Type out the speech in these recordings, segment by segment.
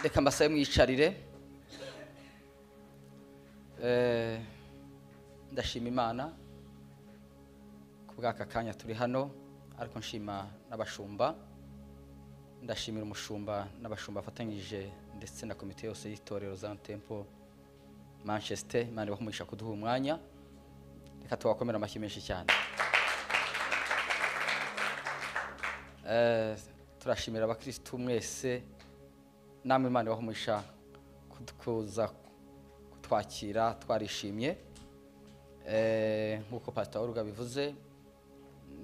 reka mbasabe mwicarire. Ndashima Imana kubw'aka kanya turi hano, ariko nshima n'abashumba. Ndashimira umushumba n'abashumba afatanyije ndetse na komite yose y'itorero Zion Temple Manchester. Imana ibahumugisha kuduha umwanya, reka tubakomera amashyi menshi cyane. Turashimira abakristo mwese, namwe Imana ibahumugisha kuza kutwakira, twarishimye. Nkuko Pastor Uruga bivuze,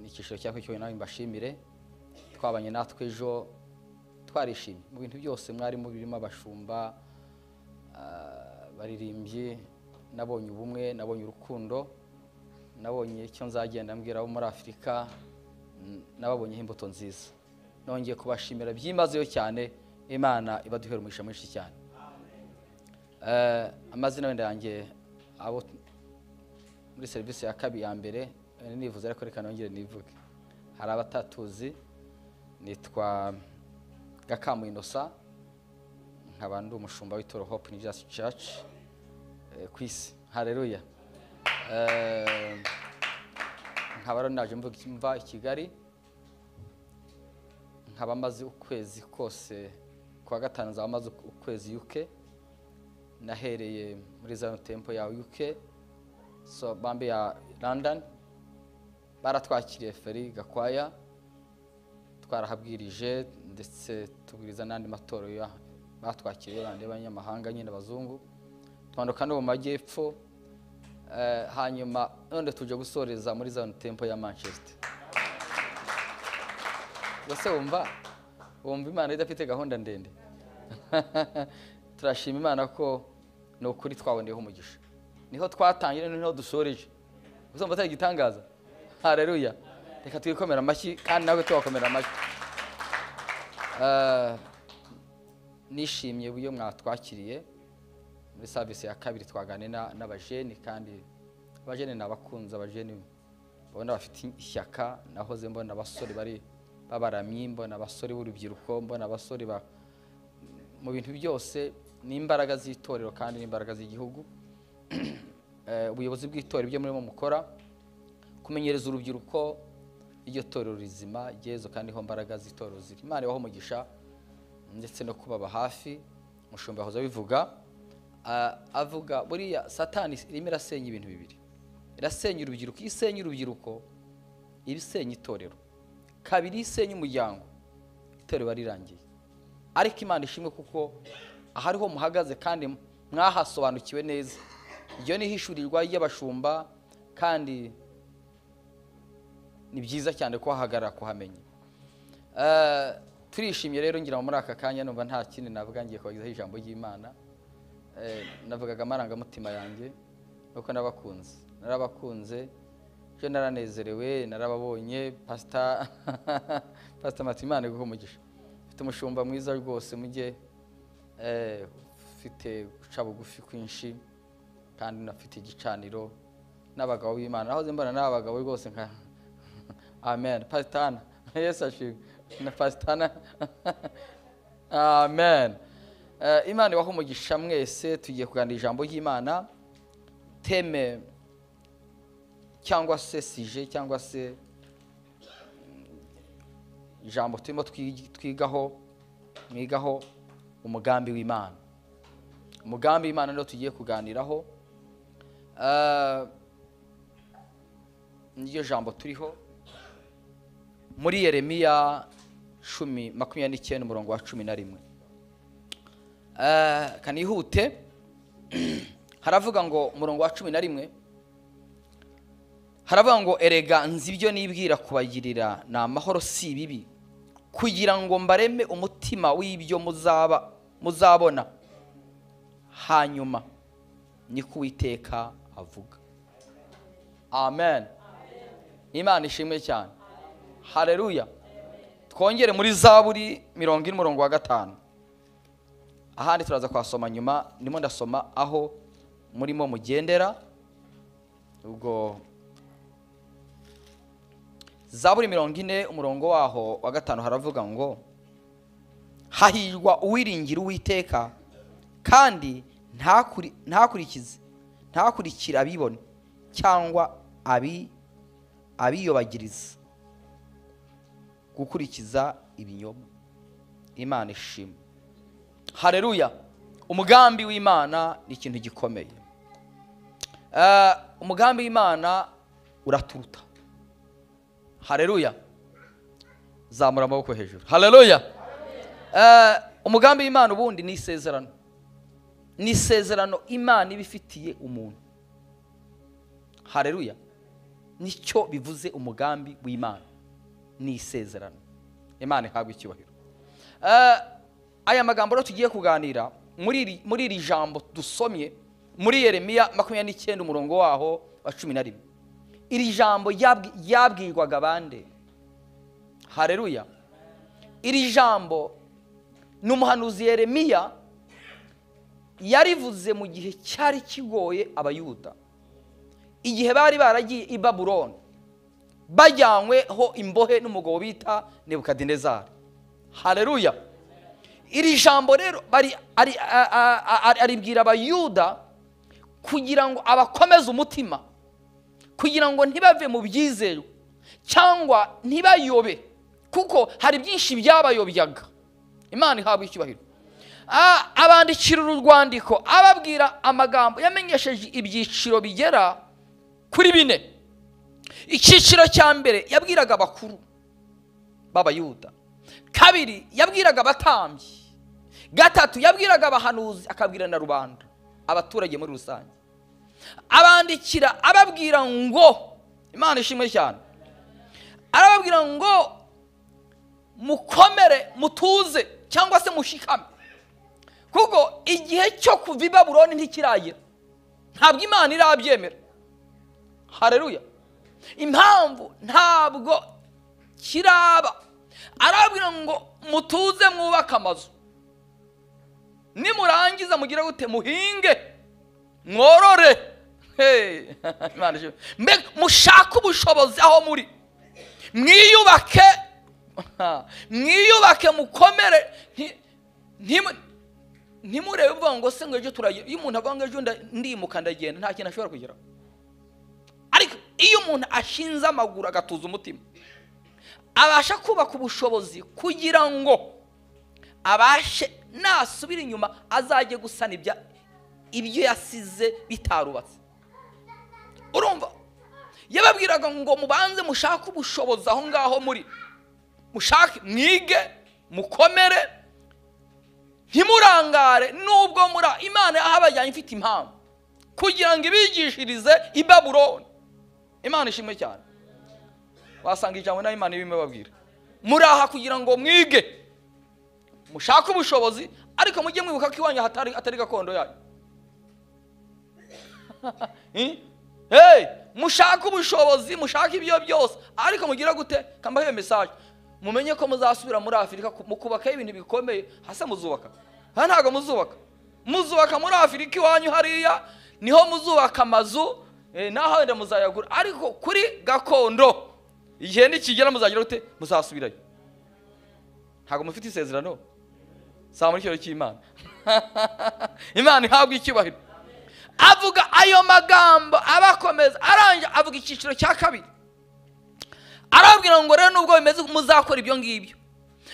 ni ikishiro cyako cyo nawe mbashimire. Twabanye natwe ejo twarishimye mu bintu byose, mwari mu birimo abashumba, baririmbye, nabonye ubumwe, nabonye urukundo, nabonye icyo nzagenda mbwira abo muri Afrika, nababonye imbuto nziza. Nongeye kubashimira byimazeyo cyane. Imana ibaduhera umugisha mwinshi cyane. Amazina wenda yanjye abo muri service ya kabiri ya mbere nivuze, ariko reka nongere nivuge. Hari abatatuzi, nitwa Gakamu Innocent, nkaba ndi umushumba w'Itorero Hope in Jesus Church kwisi. Haleluya. Nkaba naje mva i Kigali, nkaba maze ukwezi kose, kwa gatanu nzaba maze ukwezi UK. Nahereye muri Zion Temple ya UK, so bambe ya London, baratwakiriye feri Gakwaya, twarahabwirije ndetse tubwiriza n'andi matorero batwakiriye bandi b'abanyamahanga nyine abazungu. Twanduka no mu majyepfo, hanyuma none tuje gusoreza muri Zion Temple ya Manchester. Bose wumva Imana idafite gahunda ndende. Turashima Imana ko no kuri twaboneyeho umugisha. Niho twatangire, niho dusoreje. Uzumva atari gitangaza. Haleluya. Reka twikomera amashyi kandi nawe tubakomera amashyi. Nishimye uburyo mwatwakiriye muri service ya kabiri. Twagane n'abajeni, kandi abajeni nabakunze, abajeni babona bafite ishyaka. Nahoze mbona abasore bari babaramyi, mbona abasore b'urubyiruko, mbona abasore mu bintu byose. N'imbaraga z'itorero kandi n'imbaraga z'igihugu. Ubuyobozi bw'itorero ibyo murimo mukora, kumenyereza urubyiruko iryo torero rizima Yezu, kandi ho mbaraga z'itorero ziri. Imana ibaho umugisha ndetse no kubaba hafi. Umushumba yahoze bivuga, avuga buriya Satani irimo irasenya ibintu bibiri. Irasenya urubyiruko. Isenya urubyiruko ibisenya itorero. Kabiri isenya umuryango, itorero barirangiye. Ariko Imana ishimwe kuko ahariho muhagaze kandi mwahasobanukiwe neza. Iryo ni hishurirwa y'abashumba, kandi ni byiza cyane ko hahagarara kuhamenya. Turishimye rero, ngira muri aka kanya numva nta kindi navuga, ngiye kubagezaho ijambo ry'Imana. Navugaga amarangamutima yanjye nuko nabakunze. Narabakunze, je naranezerewe, narababonye. Pastor Matimane guha umugisha. Mfite umushumba mwiza rwose, mujye ufite guca bugufi kwinshi, kandi nafite igicaniro n'abagabo b'Imana. Aho mbona n'abagabo rwose nka amen. Pastor Yesu ashimwe na Pastor amen. Imana ibaho umugisha mwese. Tugiye kuganira ijambo ry'Imana. Teme cyangwa se sije cyangwa se ijambo turimo mwigaho umugambi w'Imana. Umugambi w'Imana niyo tugiye kuganiraho. Niyo jambo turiho muri Yeremiya 10:29 umurongo wa 11. Kanihute. Haravuga ngo umurongo wa 11, haravuga ngo erega nzi ibyo nibwira kubagirira na amahoro si bibi, kugira ngo mbareme umutima w'ibyo muzabona hanyuma. Niko Uwiteka avuga. Amen. Imana ishimwe cyane. Haleluya. Twongere muri Zaburi 40 umurongo wa 5. Ahandi turaza kwasoma nyuma. Ndimo ndasoma aho murimo mugendera. Ubwo Zaburi 40 umurongo waho wa 5 haravuga ngo hahirwa uwiringira Uwiteka kandi ntakurikira abibone cyangwa abiyobagiriza gukurikiza ibinyoma. Imana ishimwe. Haleluya. Umugambi w'Imana ni ikintu gikomeye. Umugambi w'Imana uraturuta. Haleluya. Zamura amaboko hejuru. Haleluya. Umugambi w'Imana ubundi ni isezerano. Ni isezerano Imana ibifitiye umuntu. Haleluya. Nicyo bivuze umugambi w'Imana. Ni isezerano. Imana ihabwa icyubahiro. Aya magambo rero tugiye kuganira muri iri jambo dusomye muri Yeremiya 29 umurongo waho wa 11. Iri jambo yabwirwaga bande? Haleluya. Iri jambo n'umuhanuzi Yeremiya yarivuze mu gihe cyari kigoye abayuda, igihe bari baragiye i Babuloni bajyanyweho imbohe n'umugabo bita Nebukadinezari. Haleluya. Iri jambo rero aribwira abayuda kugira ngo abakomeze umutima, kugira ngo ntibave mu byizero cyangwa ntibayobe, kuko hari byinshi byabayobyaga. Imana ihabwa icyubahiro. Abandikira urwandiko ababwira amagambo yamenyesheje ibyiciro bigera kuri 4. Icyiciro cya mbere yabwiraga abakuru b'abayuda, kabiri yabwiraga abatambyi, gatatu yabwiraga abahanuzi, akabwira na rubanda, abaturage muri rusange. Abandikira ababwira ngo, Imana ishimwe cyane, arababwira ngo mukomere, mutuze cyangwa se mushikame, kuko igihe cyo kuva i Babuloni ntikiragira, ntabwo Imana irabyemera. Haleluya. Impamvu ntabwo kiraba. Arabwira ngo mutuze mwubaka amazu, nimurangiza mugira gute? Muhinge, mworore. Imana ishimwe. Mbega mushaka ubushobozi aho muri, mwiyubake mukomere. Ntimurebe uvuga ngo se ngo ejo turagira. Iyo umuntu avuga ngo ejo ndimuka ndagenda, nta kintu ashobora kugira. Ariko iyo umuntu ashinze amaguru agatuza umutima, abasha kubaka ubushobozi kugira ngo abashe nasubira inyuma azajye gusana ibyo yasize bitarubatse. Urumva? Yababwiraga ngo mubanze mushake ubushobozi aho ngaho muri, mushake, mwige, mukomere, ntimurangare. Nubwo Imana yahabajyanye ifite impamvu kugira ngo ibigishirize i Babuloni. Imana ishimwe cyane. Wasanga ijambo na Imana ibime babwira, muraha kugira ngo mwige, mushake ubushobozi, ariko mujye mwibuka ko iwanyu atari gakondo yanyu. Mushake ubushobozi, mushake ibyo byose, ariko mugira gute? Kambaye message, mumenye ko muzasubira muri Afurika mukubaka ibintu bikomeye. Hasa muzubaka, ntago muzubaka muri Afurika iwanyu hariya niho muzubaka amazu, naho wenda muzayagura, ariko kuri gakondo igihe nikigera muzagira gute? Muzasubirayo. Ntago mufite isezerano sa muri cyo cy'Imana. Imana ihabwa icyubahiro. Avuga ayo magambo abakomeza, aranje avuga icyiciro cya kabiri. Arabwira ngo rero nubwo bimeze muzakora ibyo ngibyo,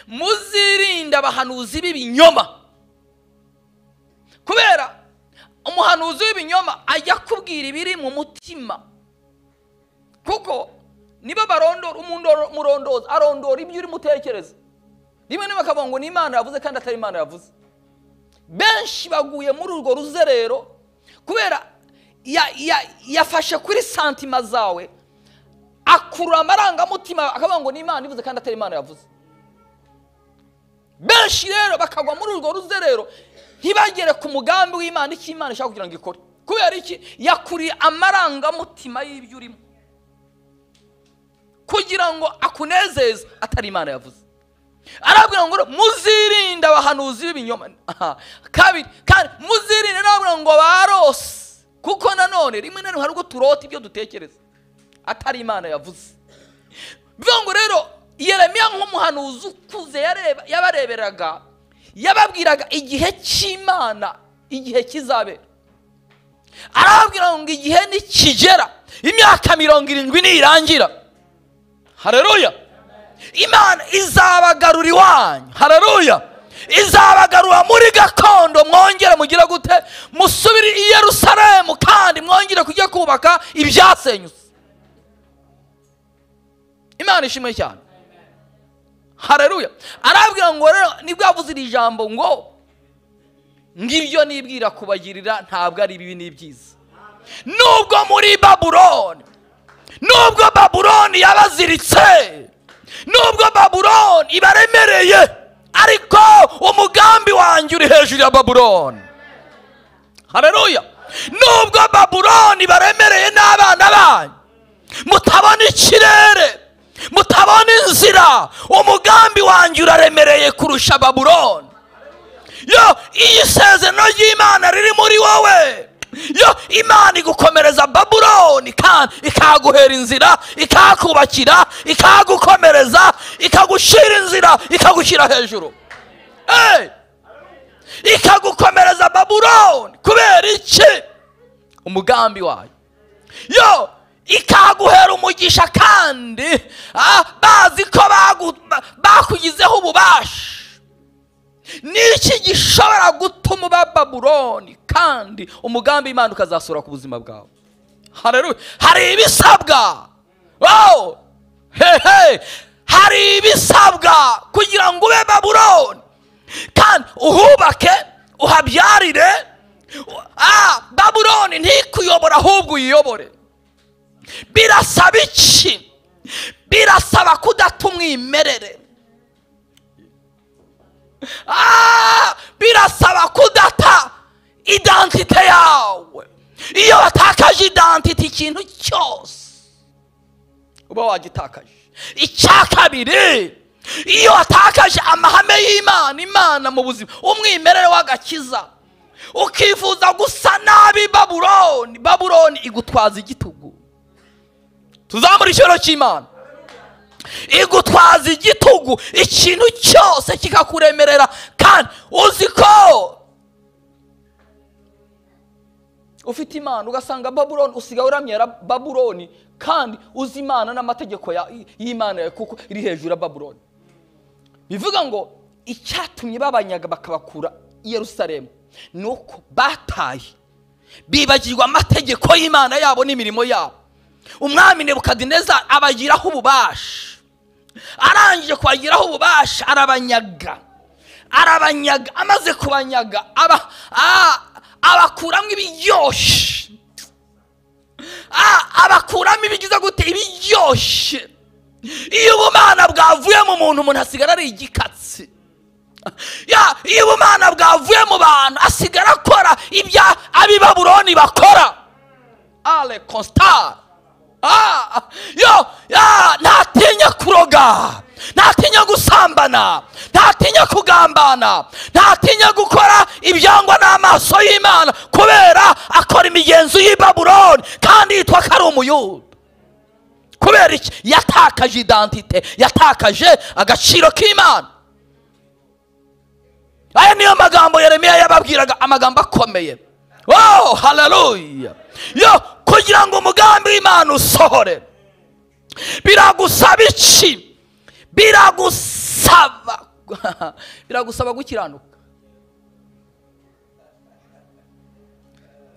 muzirinda abahanuzi b'ibinyoma. Kubera umuhanuzi w'ibinyoma ajya kubwira ibiri mu mutima, kuko niba barondora umurondoza arondora ibyo uri mutekereza. Rimwe bakavuga ngo ni Imana yavuze kandi atari Imana yavuze. Benshi baguye muri urwo ruzerero kubera yafashe kuri santima zawe, akurura amarangamutima akavuga ngo ni Imana ivuze kandi atari Imana yavuze. Benshi rero bakagwa muri urwo ruzerero ntibagere ku mugambi w'Imana, icyo Imana ishaka kugira ngo ikore. Kubera iki? Yakuriye amarangamutima y'ibyo urimo kugira ngo akunezeze, atari Imana yavuze. Arabwira ngo muzirinda abahanuzi b'ibinyoma. Kabiri, kandi muzirinde arabwira ngo barose, kuko nanone rimwe na rimwe hari ubwo turota ibyo dutekereza atari Imana yavuze. Bivuga ngo rero Yeremiya nk'umuhanuzi ukuze yabareberaga yababwiraga igihe cy'Imana, igihe kizabera. Arababwira ngo igihe nikigera, imyaka 70 nirangira, haleluya, Imana izabagarura iwanyu, haleluya, izabagarura muri gakondo, mwongere mugira gute, musubire i Yerusalemu, kandi mwongere kujya kubaka ibyasenyutse. Imana ishimwe cyane, haleluya. Arabwira ngo rero nibwo yavuze iri jambo ngo ngibyo nibwira kubagirira ntabwo ari bibi n'ibyiza. Nubwo muri Babuloni, nubwo Babuloni yabaziritse, nubwo Babuloni ibaremereye, ariko umugambi wanjye uri hejuru ya Babuloni, haleluya. Nubwo Babuloni baremereye n'abana banyu, mutabona ikirere, mutabona inzira, umugambi wanjye uraremereye kurusha Babuloni. Yo, iyi sezerano ry'Imana riri muri wowe, yo Imana igukomereza Babuloni, kandi ikaguhera inzira, ikakubakira, ikagukomereza, ikagushira inzira, ikagushyira hejuru. Ikagukomereza Babuloni kubera iki? Umugambi wayo. Yo, ikaguhera umugisha, kandi bazi ko bakugizeho ububasha. Niki gishobora gutuma uba Babuloni kandi umugambi Imana ukazasura ku buzima bwawe? Haleluya. Hari ibisabwa, wow, hari ibisabwa kugira ngo ube Babuloni, kandi uhubake, uhabyarire. Babuloni ntikuyobora, ahubwo uyiyobore. Birasaba iki? Birasaba kudata umwimerere. Birasaba kudata identite yawe. Iyo watakaje identite, ikintu cyose uba wagitakaje. Icya kabiri, iyo watakaje amahame y'Imana, Imana mu buzima, umwimerere w'agakiza, ukifuza gusa nabi Babuloni, Babuloni igutwaza igitugu. Tuzamura icyoro cy'Imana. Igutwaza igitugu, ikintu cyose kikakuremerera, kandi uzi ko ufite Imana, ugasanga Babuloni usigaye uramyera Babuloni, kandi uzi Imana n'amategeko y'Imana kuko iri hejuru ya Babuloni. Bivuga ngo icyatumye babanyaga bakabakura i Yerusalemu nuko bataye, bibagirwa amategeko y'Imana yabo n'imirimo yabo. Umwami Nebukadineza abagiraho ububasha, arangije kubagiraho ububasha arabanyaga. Amaze kubanyaga abakuramo ibiryoshye, abakuramo ibigize gute, ibiryoshye. Iyo ubumana bwavuye mu muntu, umuntu asigara ari igikatsi. Iyo ubumana bwavuye mu bantu, asigara akora ibya abi Babuloni bakora. Ale constat. Ntatinya kuroga, ntatinya gusambana, ntatinya kugambana, ntatinya gukora ibyangwa n'amaso y'Imana, kubera akora imigenzo y'i Babuloni, kandi yitwa ko ari Umuyuda. Kubera iki? Yatakaje identite, yatakaje agaciro k'Imana. Aya niyo magambo Yeremiya yababwiraga, amagambo akomeye. Oh, haleluya. Yo, kugira ngo umugambi w'Imana usohore, biragusaba iki? Biragusaba gukiranuka.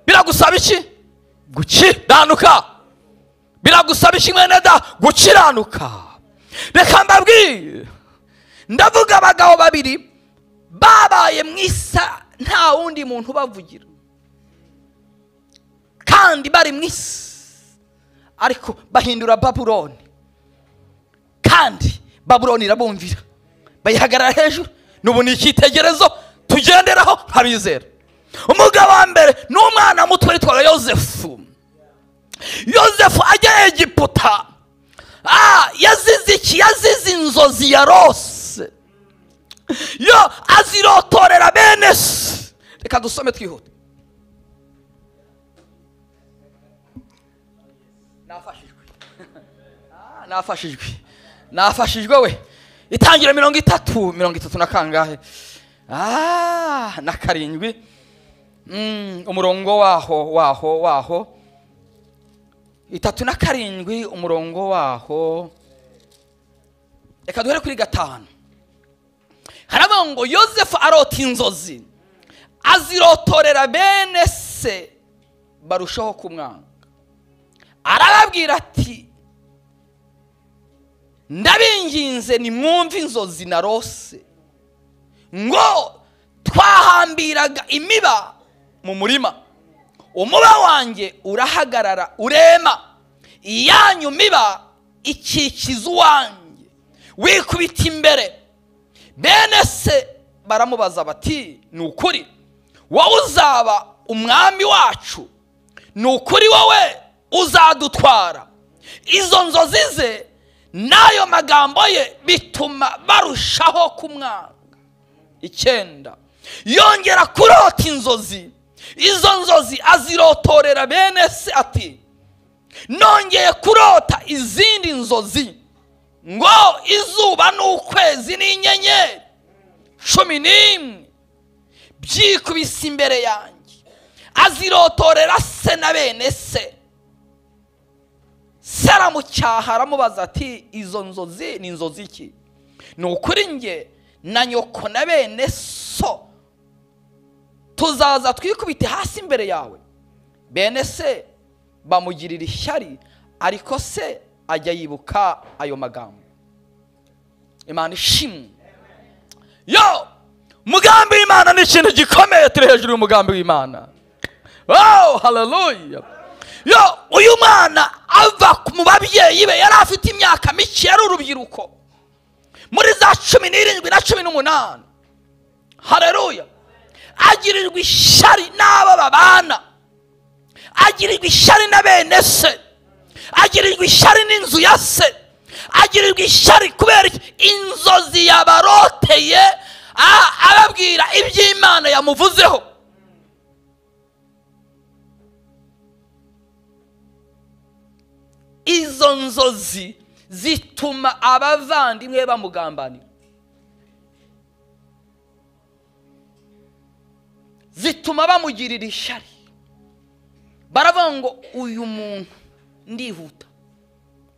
Biragusaba iki? Gukiranuka. Biragusaba iki mwene da? Gukiranuka. Reka mbabwire, ndavuga abagabo babiri babaye mwisa, nta wundi muntu bavugira, kandi bari mwisi, ariko bahindura Babuloni, kandi Babuloni irabumvira, bayihagarara hejuru. Nubu ni icyitegerezo tugenderaho nk'abizera. Umugabo wa mbere ni umwana muto witwa Yosefu. Yosefu ajya Egiputa, yazize iki? Yazize inzozi yarose, yo azirotorera bene se. Reka dusome twihuta. Nafashijwe we. Itangira 30 na kangahe? na karindwi, umurongo waho 37 umurongo waho, reka duhere kuri 5. haravuga ngo Yosefu arota inzozi, azirotorera bene se barushaho kumwanga. Arababwira ati ndabinginze nimwumve inzozi narose, ngo twahambiraga imiba mu murima, umuba wanjye urahagarara urema, iyanyu miba ikikiza uwanjye wikubita imbere. Bene se baramubaza bati ni ukuri wowe uzaba umwami wacu? Ni ukuri wowe uzadutwara? Izo nzozi ze n'ayo magambo ye bituma barushaho kumwanga. 9, yongera kurota inzozi, izo nzozi azirotorera bene se ati nongeye kurota izindi nzozi, ngo izuba n'ukwezi n'inyenyeri 11 byikubise imbere yanjye. Azirotorera se na bene se. Se aramucyaha aramubaza ati izo nzozi ni inzozi iki? Ni ukuri nge na nyoko na bene so tuzaza twikubite hasi imbere yawe? Bene se bamugirira ishyari, ariko se ajya yibuka ayo magambo. Imana ishimwe. Yo, umugambi w'Imana ni ikintu gikomeye, turi hejuru y'umugambi w'Imana. Wow, hallelujah. Yo, uyu mwana ava mu babyeyi be yari afite imyaka mike, yari urubyiruko muri za 17 na 18. Haleluya. Agirirwa ishyari n'aba babana, agirirwa ishyari na bene se, agirirwa ishyari n'inzu ya se, agirirwa ishyari kubera inzozi yabaroteye, ababwira iby'Imana yamuvuzeho. Izo nzozi zituma abavandimwe bamugambanira, zituma bamugirira ishyari. Baravuga ngo uyu muntu ndihuta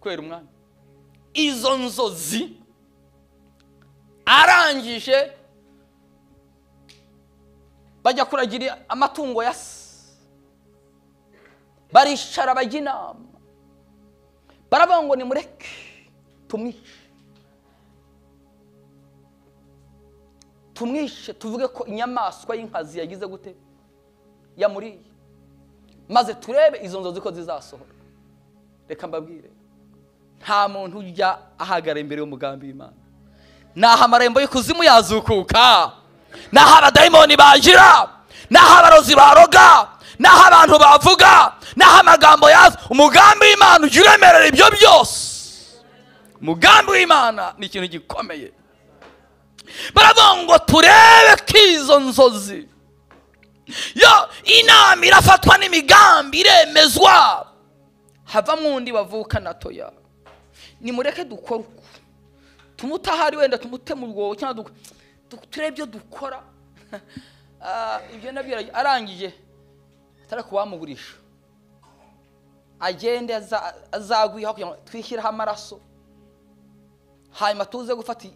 kwera umwana. Izo nzozi arangije bajya kuragira amatungo ya se, baricara bajya inama, baravuga ngo nimureke tumwishe, tuvuge ko inyamaswa y'inkazi yagize gute, yamuriye, maze turebe izo nzozi ko zizasohora. Reka mbabwire, nta muntu ujya ahagara imbere y'umugambi w'Imana. Naho amarembo y'ikuzimu yazukuka, naho abadayimoni bagira, naho abarozi baroga, naho abantu bavuga, naho amagambo yaza, umugambi w'Imana ujya uremerera ibyo byose. Umugambi w'Imana ni ikintu gikomeye. Baravuga ngo turebe ko izo nzozi, yo, inama irafatwa n'imigambi iremezwa, havamo undi bavuka na toya. Nimureke dukora uko, tumutahari wenda tumute mu rwobo cyangwa turebe ibyo dukora. Ibyo nabyo arangije atari kubamugurisha, agende azagwiha kugira ngo twishyiraho amaraso, hanyuma tuze gufata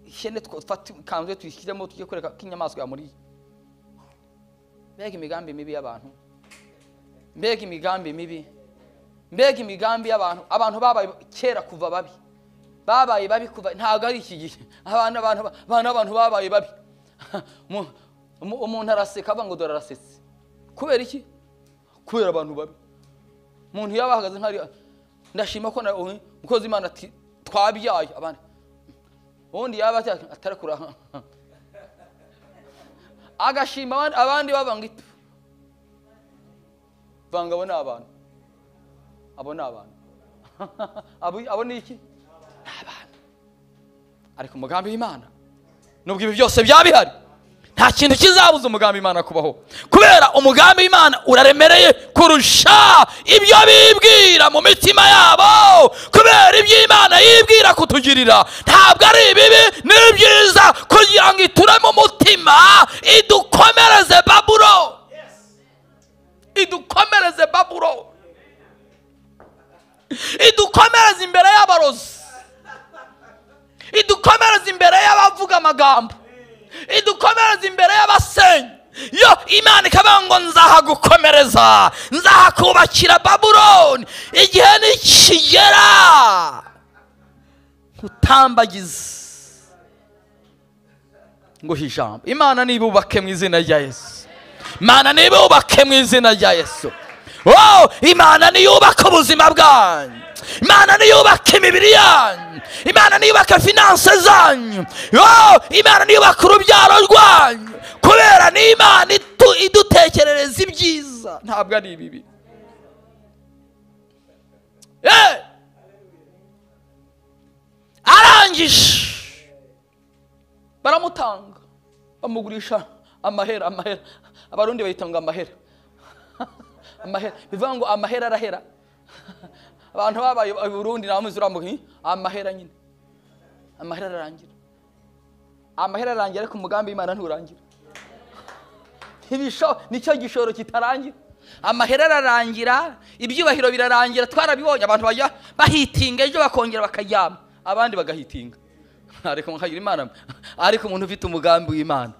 ihene, twafata ikanzu tuyishyiremo, tujye kureka ko inyamaswa yamuriye. Mbega imigambi mibi y'abantu, mbega imigambi mibi, mbega imigambi y'abantu. Abantu babaye kera kuva babi, babaye babi kuva, ntago ari iki gihe. Abantu babaye babi. Umuntu araseka avuga ngo dore arasetse. Kubera iki? Kubera abantu babi. Umuntu yabahagaze nkari, ndashima ko umukozi w'Imana ati twabyaye abandi, ubundi yaba atari kuraha agashima abandi babanga itu banga. Abo ni abantu, abo ni abantu. Abo ni iki? Ni abantu. Ariko umugambi w'Imana nubwo ibi byose byabihari, nta kintu kizabuza umugambi w'Imana kubaho, kubera umugambi w'Imana uraremereye kurusha ibyo bibwira mu mitima yabo. Kubera iby'Imana yibwira kutugirira ntabwo ari bibi, ni byiza kugira ngo ituremo umutima umutima idukomereze Babuloni, idukomereze Babuloni, idukomereze imbere y'abarozi, idukomereze imbere y'abavuga amagambo, idukomereze imbere y'abasenyi. Yo Imana ikavuga ngo nzahagukomereza, nzahakubakira Babuloni, igihe nikigera utambagize ngo hijambo. Imana nibubake mu izina rya Yesu, Imana nibubake mu izina rya Yesu. Oh, Imana niyubake ubuzima bwanyu, Imana niyubake imibiri yanyu, Imana niyubake finance zanyu, oh, Imana niyubake urubyaro rwanyu, kubera ni Imana idutekerereza ibyiza, ntabwo ari ibibi. Arangije baramutanga, bamugurisha amahera. Abarundi bayita ngo amahera. Amahera bivuga ngo amahera arahera. Abantu babaye i Burundi na muzi urambuka amahera nyine. Amahera arangira. Amahera arangira ariko umugambi w'Imana nturangira. Ibisho nicyo gishoro kitarangira. Amahera ararangira, ibyubahiro birarangira, twarabibonye. Abantu bajya bahitinga ejo bakongera bakaryama, abandi bagahitinga. Ariko mukagira Imana, ariko umuntu ufite umugambi w'Imana,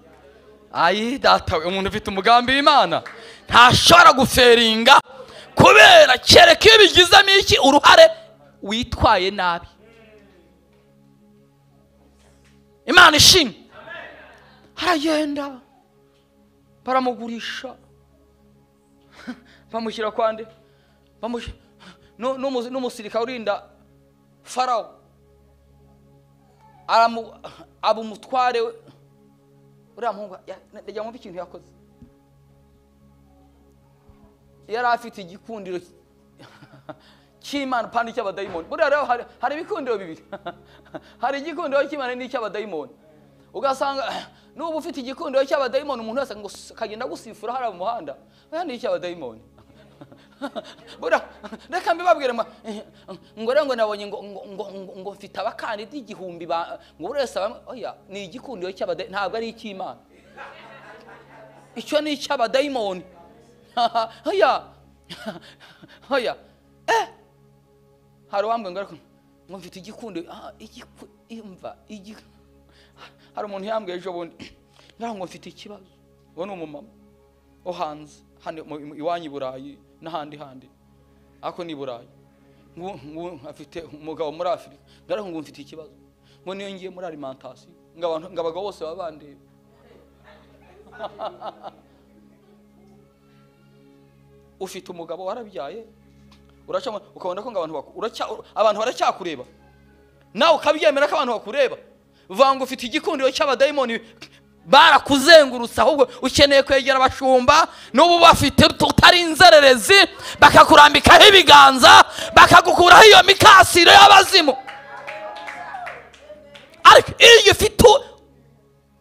ayi data, umuntu ufite umugambi w'Imana ntashobora guferinga, kubera kereka iyo bigizemo iki uruhare witwaye nabi. Imana ishimwe. Aragenda baramugurisha, bamushyira kwande, n'umusirikare urinda Farawo abumutware uriya muhungu yajya mu ikintu yakoze. Yari afite igikundiro cy'Imana kandi cy'abadayimoni. Buriya rero hari ibikundiro bibiri. Hari igikundiro cy'Imana n'icy'abadayimoni. Ugasanga nuba ufite igikundiro cy'abadayimoni, umuntu wese ngo kagenda gusifura hari mu muhanda, oya ni icy'abadayimoni. Buriya reka mbibabwire ngo rero ngo nabonye ngo mfite abakandida 1000 ngo urese oya ni igikundiro cy'abadayimoni, ntabwo ari icy'Imana. Icyo ni icy'abadayimoni. Oya hari uwambwe ngo mfite igikundiro imva hari umuntu yambwiye ejo bundi ngo mfite ikibazo. Uwo ni umumama wo hanze hano iwanyu i Burayi n'ahandi ako ni Burayi, ngo afite umugabo muri Afurika. Ngo mfite ikibazo, ngo niyo ngiye muri alimentation ngo abagabo bose babandeba. Ufite umugabo warabyaye, uracamo ukabona ko abantu baracyakureba, nawe ukabyemera ko abantu bakureba. Vanga ufite igikundiro cy'abadayimoni barakuzengurutsa, ahubwo ukeneye kwegera abashumba n'ubu bafite tutari inzererezi, bakakurambikaho ibiganza, bakagukuraho iyo mikasiro y'abazimu. Ariko iyo ufite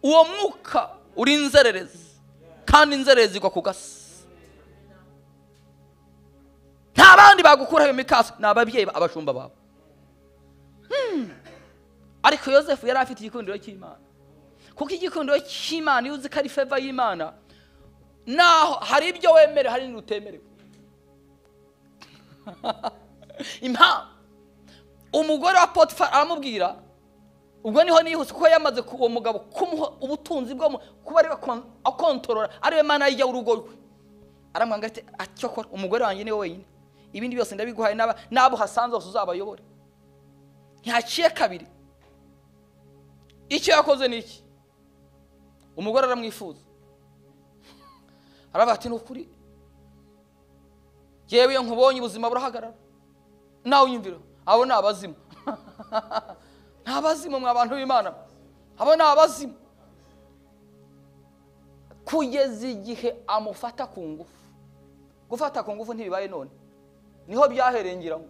uwo mwuka uri inzererezi, kandi inzererezi igwa ku gasi, nta bandi bagukuraho iyo mikasi, ni ababyeyi abashumba babo. Ariko Yosefu yari afite igikundiro cy'Imana, kuko igikundiro cy'Imana iyo uzi ko ari favor y'Imana, naho hari ibyo wemere hari n'utemerewe. Impamvu umugore wa Potifari aramubwira, ubwo niho nihuse kuko yamaze uwo mugabo kumuha ubutunzi bwo kuba ari akontorora, ariwe Mana y'ijya urugo rwe. Aramwanga ati acyokora umugore wanjye niwe wenyine, ibindi byose ndabiguhaye nabo hasanze hose uzabayobore. Ntihaciye kabiri, icyo yakoze ni iki? Umugore aramwifuza, aravuga ati n'ukuri yewe iyo nkubonye ubuzima burahagarara. Nawe unyumvira, abo ni abazimu. Nta bazimu mwa bantu b'Imana, abo ni abazimu. Kugeza igihe amufata ku ngufu. Gufata ku ngufu ntibibaye none, niho byaherengera ngo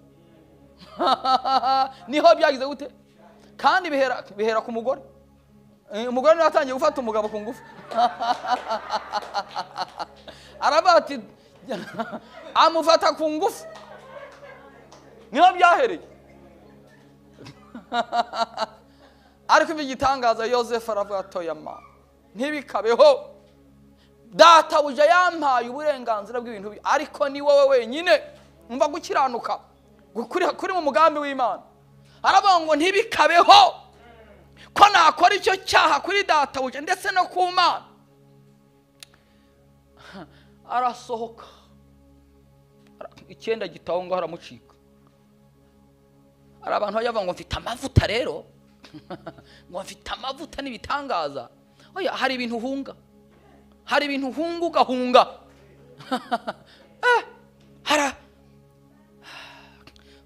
niho byagize gute, kandi bihera ku mugore. Umugore niwe atangiye gufata umugabo ku ngufu. Aravuga ati amufata ku ngufu, niho byahereye. Ariko igitangaza Yosefu aravuga atoya ma, ntibikabeho. Databuja yampaye uburenganzira bw'ibintu ariko ni wowe wenyine umva gukiranuka kuri mu mugambi w'Imana. Aravuga ngo ntibikabeho ko nakora icyo cyaha kuri databuja ndetse no ku Mana. Arasohoka, icyenda gitaho ngaho aramucika. Ari abantu bavuga ngo mfite amavuta rero ngo mfite amavuta n'ibitangaza. Oya, hari ibintu hunga, hari ibintu hunga ugahunga.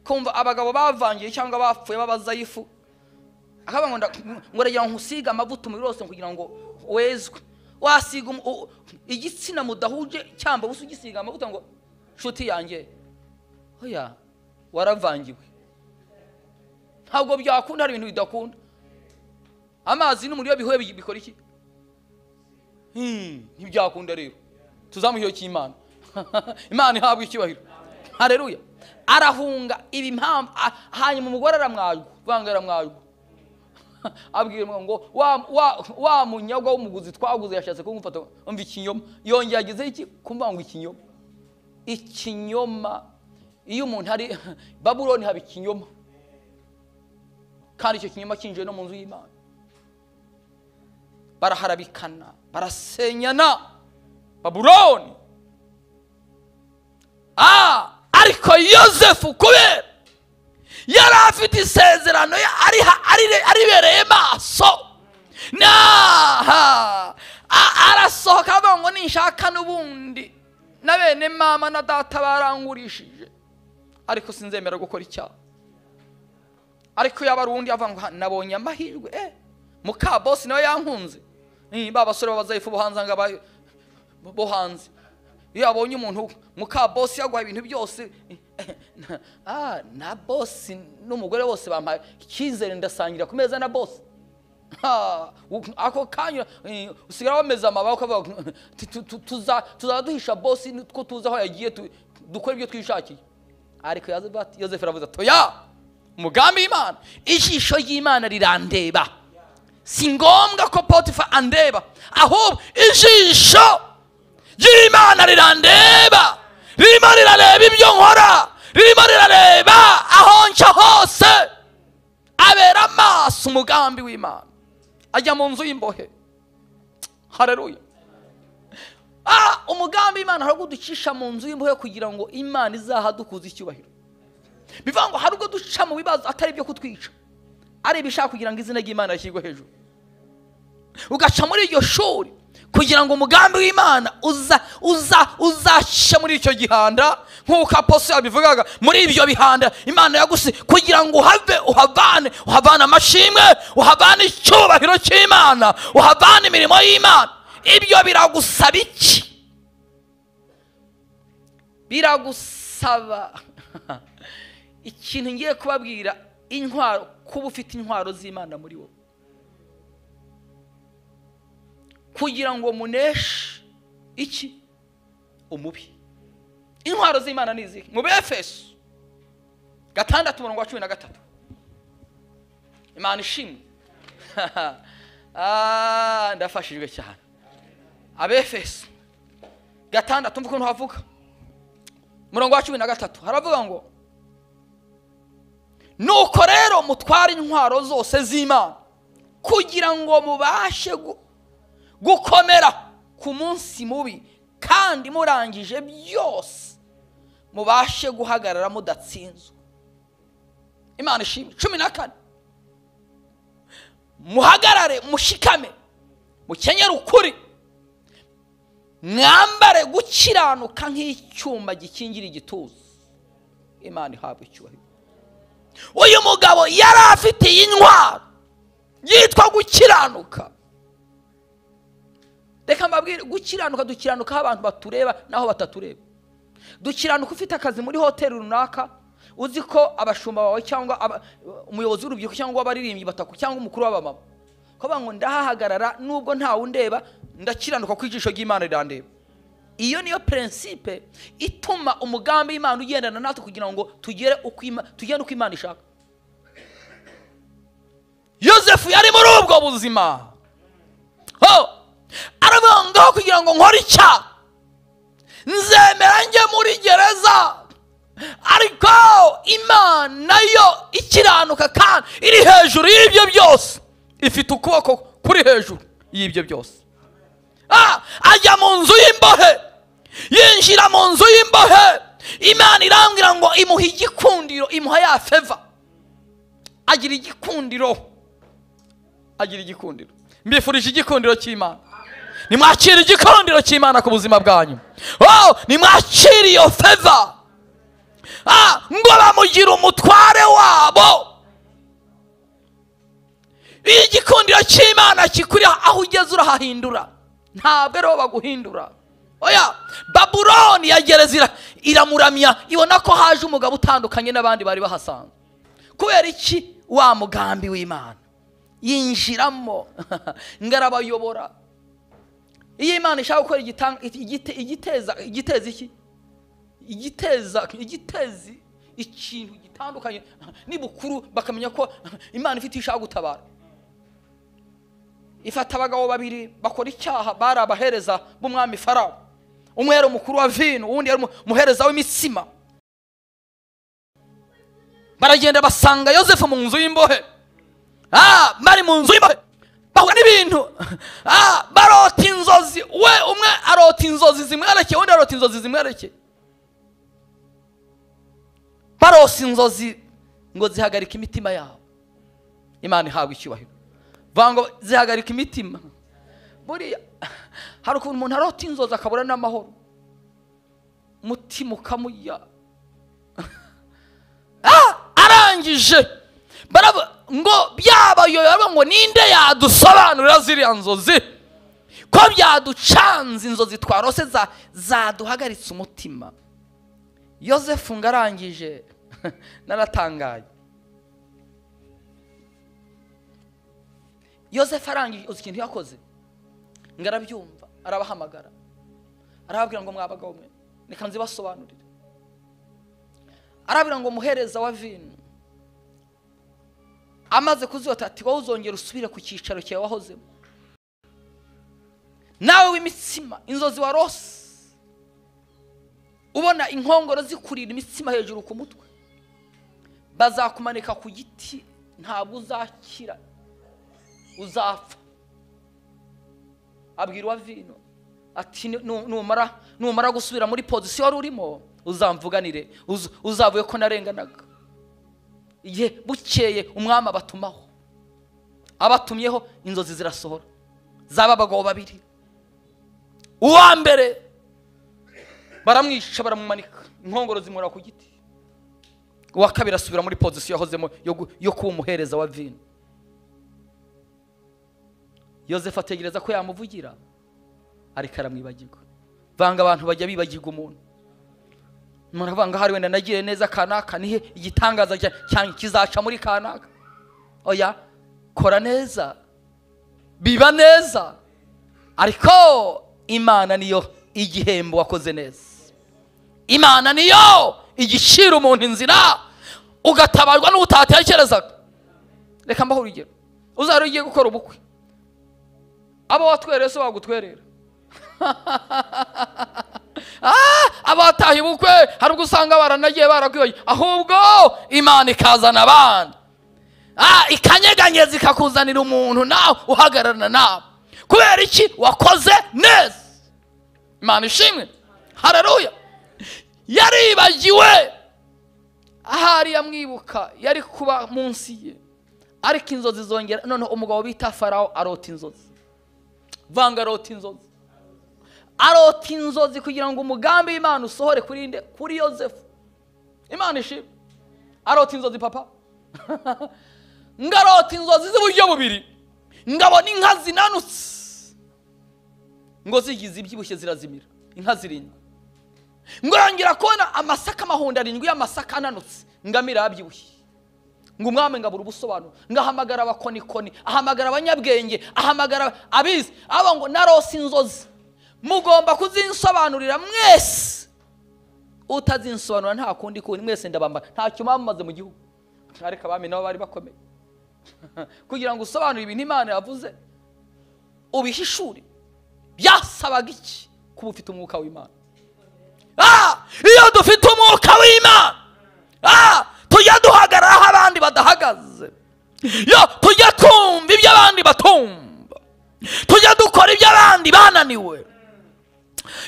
Kumva abagabo bavangiye cyangwa bapfuye babazayifu, akavuga ngo rege nkusiga amavuta muri rose kugira ngo wezwe. Wasiga igitsina mudahuje cyamba busu gisiga amavuta ngo shuti yanjye. Oya, waravangiwe. Ntabwo byakunda, hari ibintu bidakunda. Amazi n'umuriro bihuye bikora iki? Ntibyakunda rero. Tuzamuhiyo cy'Imana. Imana ihabwa icyubahiro. Haleluya. Arahunga ibimpamvu, hanyuma umugore aramwajwa, vangara mwajwa. Abwira ngo wa munyagwa w'umuguzi twaguze yashatse kumufata, umva ikinyoma. Yongeye ageze iki kumva ngo ikinyoma. Ikinyoma iyo umuntu hari Babuloni haba ikinyoma. Kandi icyo kinyoma kinjiye no mu nzu y'Imana. Baraharabikana, barasenyana Babuloni. Ariko Yosefu kubera yari afite isezerano aribereye maso, arasohoka avuga ngo ninshaka n'ubundi na bene mama na data barangurishije ariko sinzemera gukora icyaha. Ariko yabarundi avuga ngo nabonye amahirwe, muka boss nawe yankunze. Baba basore babazayifu bo hanze, iyo abonye umuntu muka boss yaguha ibintu byose, na boss n'umugore bose bampaye icyizere ndasangira ku meza na boss. Ako kanya usigara bameza amaboko bavuga tuzaduhisha boss ko tuza aho yagiye dukora ibyo twishakiye. Ariko Yosefu aravuze toya, umugambi w'Imana, ijisho ry'Imana rirandeba. Si ngombwa ko Potifa andeba, ahubwo ijisho ry'Imana rirandeba, ririmo rirareba ibyo nkora, ririmo rirareba aho nca hose. Abera amaso umugambi w'Imana, ajya mu nzu y'imbohe. Haleluya. Umugambi w'Imana hari guducisha mu nzu y'imbohe kugira ngo Imana izahadukuza icyubahiro. Bivuga ngo hari ubwo duca mu bibazo atari byo kutwica, ari ibishaka kugira ngo izina ry'Imana rishyirwe hejuru. Ugaca muri iryo shuri kugira ngo umugambi w'Imana uzacisha muri icyo gihanda, nk'uko Apostle yabivugaga, muri ibyo bihanda Imana yagusi kugira ngo uhavane amashimwe, uhavane icyubahiro cy'Imana, uhavane imirimo y'Imana. Ibyo biragusaba iki? Biragusaba ikintu ngiye kubabwira, intwaro, kuba ufite intwaro z'Imana muri wowe kugira ngo muneshe iki? Umubi. Intwaro z'Imana ni izi mu Befeso 6:13. Imana ishimwe. Ndafashijwe cyane. Abefeso 6 tumva ukuntu havuga murongo wa 13, haravuga ngo nuko rero mutwara intwaro zose z'Imana kugira ngo mubashe gukomera ku munsi mubi, kandi murangije byose mubashe guhagarara mudatsinzwe. Imana ishimwe. 14, muhagarare mushikame, mukenyere ukuri, mwambare gukiranuka nk'icyuma gikingira igituza. Imana ihabwe icyubahiro. Uyu mugabo yari afite intwaro yitwa gukiranuka. Reka mbabwire, gukiranuka dukiranuka abantu batureba naho batatureba. Dukiranuka ufite akazi muri hoteli runaka, uzi ko abashumba bawe cyangwa umuyobozi w'urubyiruko cyangwa abaririmbyi batako cyangwa umukuru w'abamama ko bango ndahahagarara nubwo nta undeba, ndakiranuka ku ijisho ry'Imana rirandeba. Iyo niyo principe ituma umugambi w'Imana ugendana natwe kugira ngo tugende uko Imana ishaka. Yosefu yari muri ubwo buzima. aho kugira ngo nkore icyaha nzemera njye muri gereza, ariko Imana yo ikiranuka kandi iri hejuru y'ibyo byose, ifite ukuboko kuri hejuru y'ibyo byose. Ajya mu nzu y'imbohe, yinjira mu nzu y'imbohe, Imana irambwira ngo imuha igikundiro, imuha ya feva, agira igikundiro, agira igikundiro. Mbifurije igikundiro cy'Imana. Nimwakire igikundiro cy'Imana ku buzima bwanyu. Nimwakire iyo feva, ngo bamugira umutware wabo. Iyo igikundiro cy'Imana kikuri aho ugeze urahahindura, ntabwo ariho baguhindura. Oya, Babuloni ya gereza iramuramya, ibona ko haje umugabo utandukanye n'abandi bari bahasanzwe. Kubera iki? Wa mugambi w'Imana yinjiramo ngarabayobora. Iyo Imana ishaka gukora igitezi ikintu gitandukanye n'ibukuru, bakamenya ko Imana ifite ishaka gutabara. Ifata abagabo babiri bakora icyaha, bari abahereza b'umwami Farawo. Umwe yari umukuru wa vino, uwundi yari umuhereza w'imitsima. Baragenda basanga Yosefu mu nzu y'imbohe. Bari mu nzu y'imbohe bahura n'ibintu, barota inzozi. We umwe arota inzozi zimwerekeye, undi arota inzozi zimwerekeye. Barose inzozi ngo zihagarika imitima yabo. Imana ihabwa icyubahiro. Vango zihagarika imitima. Buriya hari ukuntu umuntu arota inzozi akabura n'amahoro, umutima ukamuya. Arangije ngo byabayoyaba ngo ninde yadusobanurira ziriya nzozi ko byaducanze, inzozi twarose zaduhagaritse umutima. Yosefu ngarangije naratangaye. Yosefu arangije, uzi ikintu yakoze? Ngarabyumva, arabahamagara, arababwira ngo mwabagabo mwe reka nzibasobanurire. Arabwira ngo muhereza wa vino amaze kuziyota ati wowe uzongera usubire ku cyicaro cyawe wahozemo. Nawe w'imitsima, inzozi warose ubona inkongoro zikurira imitsima hejuru ku mutwe, bazakumanika ku giti, ntabwo uzakira, uzapfa. Abwira wa vino ati numara gusubira muri pozisiyo wari urimo uzamvuganire, uzavuye ko narenganaga. Igihe bukeye umwami abatumaho, abatumyeho inzozi zirasohora zaba abagabo babiri. Uwa mbere baramwisha, baramumanika, inkongoro zimura ku giti. Uwa kabiri asubira muri pozisiyo yahozemo yo kuba umuhereza wa vino. Yosefu ategereza ko yamuvugira, ariko aramwibagirwa. Vanga abantu bajya bibagirwa umuntu. Muravanga hari wenda nagire neza kanaka, nihe igitangaza cyane kizaca muri kanaka. Oya, kora neza, biba neza, ariko Imana niyo igihembo wakoze neza. Imana niyo igishira umuntu inzira ugatabarwa n'utatekerezaga. Reka mbaho urugero. Uzari ugiye gukora ubukwe, abo watwereye so bagutwerera. Abatahi bukwe hari gusanga baranagiye barakwiye, ahubwo Imana ikazana abandi, ikanyeganyeza ikakuzanira umuntu nawe uhagararana nawe. Kubera iki? Wakoze neza. Imana ishimwe. Haleluya. Yaribagiwe, ahari yamwibuka yari kuba munsi ye, ariko inzozi zongera. None umugabo bita Farawo arota inzozi. Vanga arota inzozi, arota inzozi kugira ngo umugambi w'Imana usohore kuri Yosefu. Imana ishimwe. Arota inzozi papa. Ngarota inzozi z'uburyo bubiri, ngabona inka zinanutse ngo zigize ibyibushye zirazimira, inka zirindwi. Ngorongera kubona amasaka amahunda 7 y'amasaka ananutse, ngamira yabyibushye. Ngo umwami ngabura ubusobanuro, ngahamagara abakonikoni, ahamagara abanyabwenge, ahamagara abizi, aba ngo narose inzozi, mugomba kuzinsobanurira mwese. Utazinsobanura nta kundi kundi, mwese ndabamba, ntacyo mwamaze mu gihugu. Ariko abami nabo bari bakomeye. Kugira ngo usobanure ibintu Imana yavuze, ubihishuri. byasabaga iki kuba ufite umwuka w'Imana? Iyo dufite umwuka w'Imana tujya duhagarara aho abandi badahagaze, yo tujya twumva ibyo abandi batumva, tujya dukora ibyo abandi bananiwe,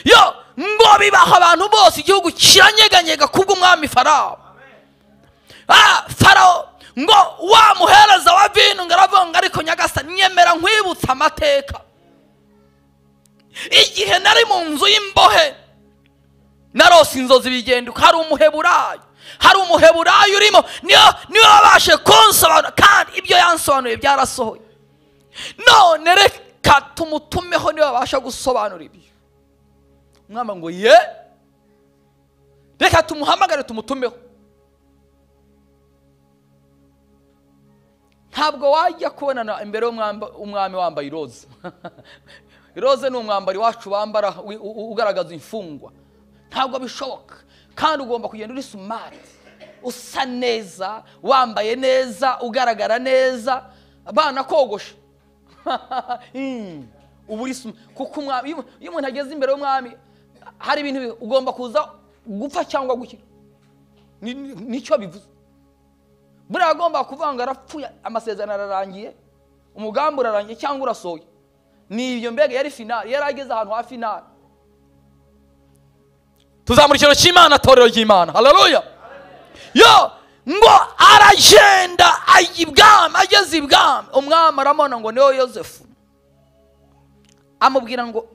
yo ngo bibaho abantu bose igihugu kiranyeganyega kubw'umwami Farawo. Farawo ngo wamuhereza wa vino ngaravuga ngo ariko Nyagasani nyemera nkwibutsa amateka, igihe nari mu nzu y'imbohe narose inzozi bigenduka, hari umuheburayo urimo niyo wabashe kunsobanura, kandi ibyo yansobanuye byarasohoye. None reka tumutumeho niyo wabasha gusobanura ibyo. Umwami ngo ye, reka tumuhamagare tumutumeho. Ntabwo wajya kubonana imbere y'umwami wambaye iroza. Iroza ni umwambari wacu bambara ugaragaza imfungwa. Ntabwo bishoboka, kandi ugomba kugenda uri smart, usa neza, wambaye neza, ugaragara neza, abana kogosha. Ubu uri kuko umwami, iyo umuntu ageze imbere y'umwami hari ibintu ugomba kuza gupfa cyangwa gukira. Nicyo bivuze. Buriya agomba kuvanga arapfuye, amasezerano ararangiye, umugambi urarangiye cyangwa urasohoye. Ni ibyo mbega yari finale, yari ageze ahantu ha finale. Tuzamurikiro cy'Imana, torero ry'Imana. Haleluya. Yo ngo aragenda ayibwami, ageze ibwami, umwami aramona ngo niyo Yosefu. Amubwira ngo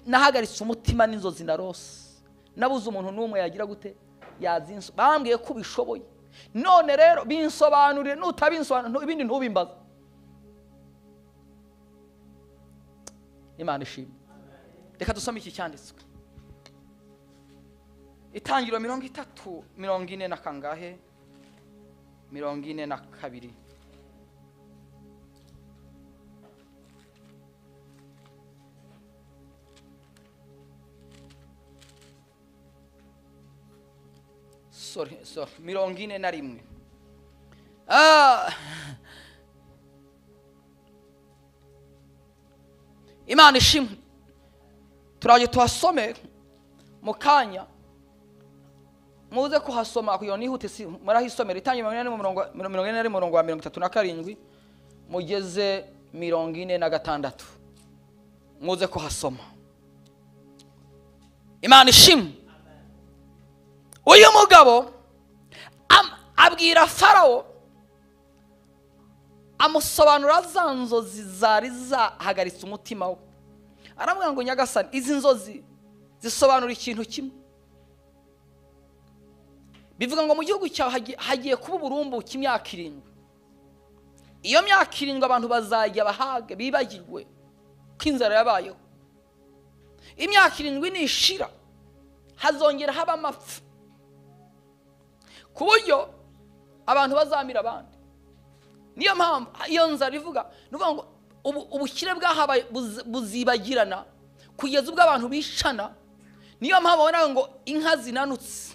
nahagaritse umutima n'inzozi narose, nabuze umuntu n'umwe yagira gute yazinso. Bambwiye ko bishoboye, none rero binsobanurire, nutabinsobanurira ibindi ntubimbaza. Imana ishimwe. Reka dusome iki cyanditswe. Itangiriro 30:40 na kangahe 42. Sorry 41. Imana ishimwe. Turaje tuhasome mu kanya, muze kuhasoma kuyo nihute, si murahisomera. Itangiriro 40:37 mugeze 46, muze kuhasoma. Imana ishimwe. Uyu mugabo abwira Farawo, amusobanura za nzozi zari zahagaritse umutima we. Aramubwira ngo Nyagasani, izi nzozi zisobanura ikintu kimwe. Bivuga ngo mu gihugu cyawe hagiye kuba uburumbuke imyaka 7. Iyo myaka 7 abantu bazajya bahage bibagirwe ko inzara yabayeho. Imyaka 7 nishira hazongera haba amapfa, ku buryo abantu bazamira abandi. Niyo mpamvu iyo nzara ivuga, nuvuga ngo ubukire bwahabaye buzibagirana kugeza ubwo abantu bishana. Niyo mpamvu babona ngo inka zinanutse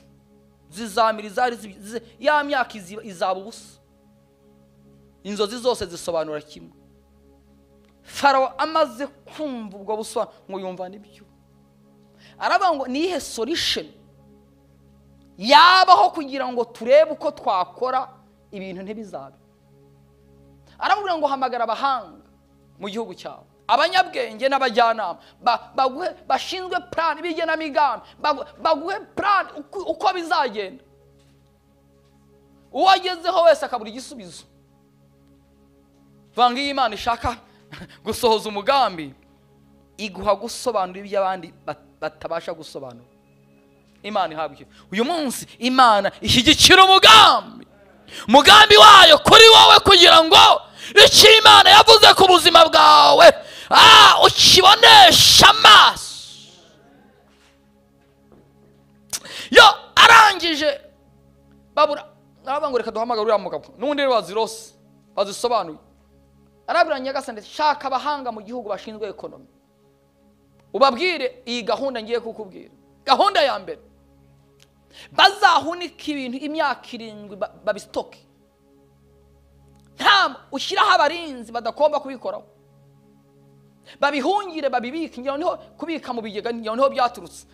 zizamira izari ya myaka izaba ubusa. Inzozi zose zisobanura kimwe. Farawo amaze kumva ubwo buswa ngo yumva nibyo, aravuga ngo nihe solution yabaho kugira ngo turebe uko twakora ibintu ntibizabe. Aramubwira ngo hamagara abahanga mu gihugu cyawe, abanyabwenge n'abajyanama, bashinzwe plan b'igenamigambi, baguhe plan uko bizagenda. Uwagezeho wese akabura igisubizo. Vanga Imana ishaka gusohoza umugambi, iguha gusobanura ibyo abandi batabasha gusobanura. Imana ihabwe. Uyu munsi Imana ishyigikira umugambi wayo kuri wowe, kugira ngo icyo Imana yavuze ku buzima bwawe ukibonesha amaso. Yo arangije babura, aravuga ngo reka duhamagare uriya mugabo n'undi wazirose bazisobanuye. Arabwira Nyagasani, shaka abahanga mu gihugu bashinzwe ekonomi, ubabwire iyi gahunda ngiye kukubwira. Gahunda ya mbere, bazahunika ibintu imyaka 7 babisitoke. Nta ushyiraho abarinzi badagomba kubikoraho. babihungire babibike, ngira niho kubika mu bigega, ngira niho byaturutse.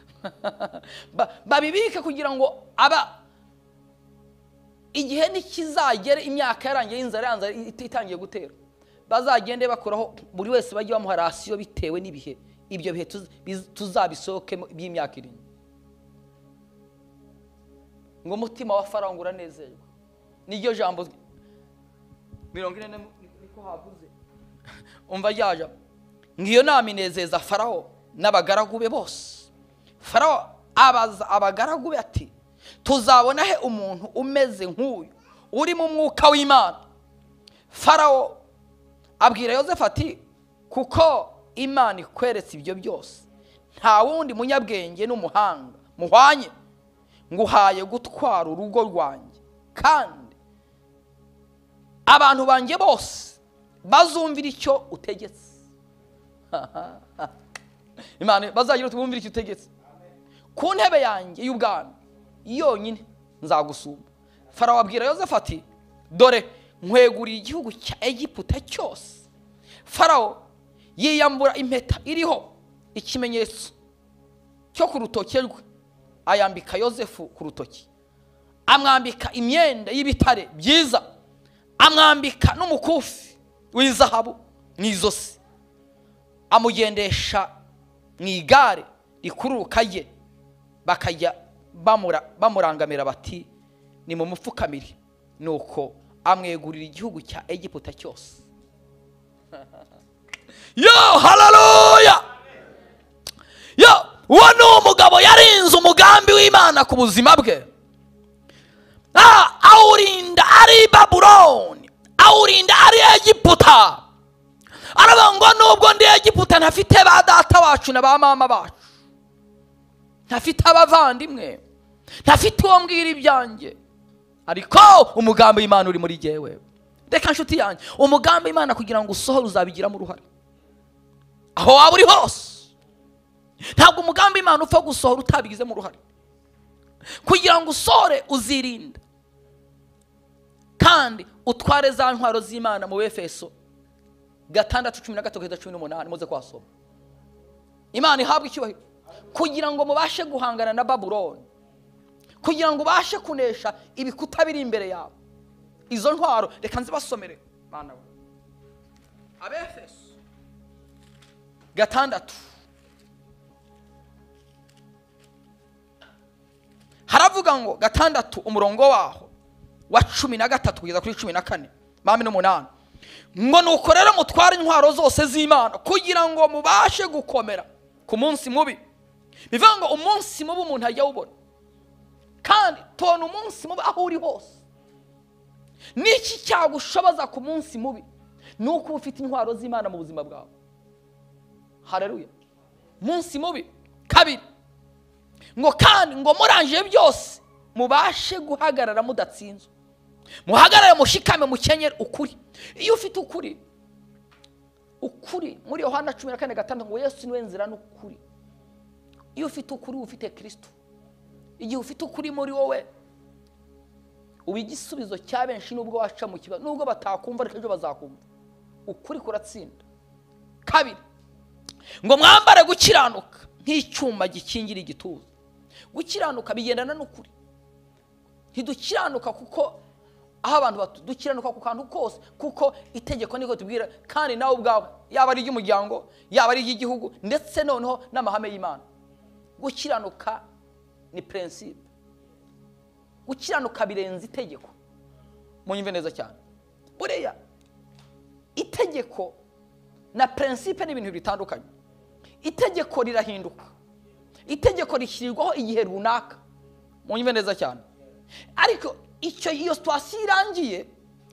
Babibike kugira ngo igihe nikizagere imyaka yarangiye y'inzara itangiye gutera, bazagende bakuraho buri wese bajye bamuha rasiyo bitewe n'ibihe, ibyo bihe tuzabisohoke by'imyaka irindwi. Ngo umutima wa Farawo ngo uranezerwa, niryo jambo 40 niko havuze. Umva yaje ngiyo nama inezeza Farawo n'abagaragu be bose. Farawo abaza abagaragu be ati, tuzabona he umuntu umeze nk'uyu uri mu mwuka w'Imana? Farawo abwira Yosefu ati, kuko Imana ikweretse ibyo byose, nta wundi munyabwenge n'umuhanga muhwanye nguhaye gutwara urugo rwanjye, kandi abantu banjye bose bazumvira icyo utegetse. Imana bazagira tubumvira icyo utegetse. Ku ntebe yanjye y'ubwami yonyine nzagusumba. Farawo abwira Yosefu ati, dore nkweguriye igihugu cya Egiputa cyose. Farawo yiyambura impeta iriho ikimenyetso cyo ku rutoki rwe, ayambika Yosefu ku rutoki, amwambika imyenda y'ibitare byiza, amwambika n'umukufi w'izahabu mu izosi, amugendesha mu igare rikururuka ye, bakajya bamurangamira bati, ni mu mupfukamire. Nuko amwegurira igihugu cya Egiputa cyose. Yo, haleluya! Yo, uwo ni umugabo yarinze umugambi w'Imana ku buzima bwe. Awurinda ari Babuloni, awurinda ari Egiputa. Aravuga ngo nubwo ndi Egiputa ntafite ba data wacu na ba mama bacu, ntafite abavandimwe, ntafite uwo mbwira ibyanjye, ariko umugambi w'Imana uri muri jyewe. Reka nshuti yanjye, umugambi w'Imana kugira ngo usohore uzabigiramo uruhare aho waba uri hose. Ntabwo umugambi w'Imana upfa gusohora utabigizemo uruhare. Kugira ngo usohore uzirinda kandi utware za ntwaro z'Imana mu Efeso 6:13-18 muze kwasoma. Imana ihabwa icyubahiro kugira ngo mubashe guhangana na Babuloni, kugira ngo ubashe kunesha ibikuta biri imbere yawe. Izo ntwaro reka nzibasomere bana we. Abefeso 6 haravuga ngo 6 umurongo waho wa 13 kugeza kuri 14 8 ngo nuko rero mutware intwaro zose z'Imana kugira ngo mubashe gukomera ku munsi mubi. Bivuga ngo umunsi mubi umuntu ajya ubona, kandi tubona umunsi mubi aho uri hose. Niki cyagushoboza ku munsi mubi? Nuko ufite intwaro z'Imana mu buzima bwawe. Haleluya. Munsi mubi kabiri ngo kandi ngo murangije byose mubashe guhagarara mudatsinzwe, muhagarare mushikame mukenyere ukuri. Iyo ufite ukuri muri Yohana 14:5 ngo Yesu niwe nzira n'ukuri. Iyo ufite ukuri ufite Kristo. Igihe ufite ukuri muri wowe uba igisubizo cya benshi nubwo waca mu kibazo, nubwo batakumva ariko ejo bazakumva. Ukuri kuratsinda. Kabiri ngo mwambare gukiranuka nk'icyuma gikingira igituza. Gukiranuka bigendana n'ukuri. Ntidukiranuka kuko aho abantu dukiranuka ku kantu kose, kuko itegeko niko tubwira, kandi nawe ubwawe yaba ari ry'umuryango, yaba ari ry'igihugu, ndetse noneho n'amahame y'Imana. Gukiranuka ni principe. Gukiranuka birenze itegeko. Munyumve neza cyane. Buriya itegeko na principe ni ibintu bitandukanye. Itegeko rirahinduka, itegeko rishyirwaho igihe runaka. Munyumve neza cyane. Ariko iyo situation irangiye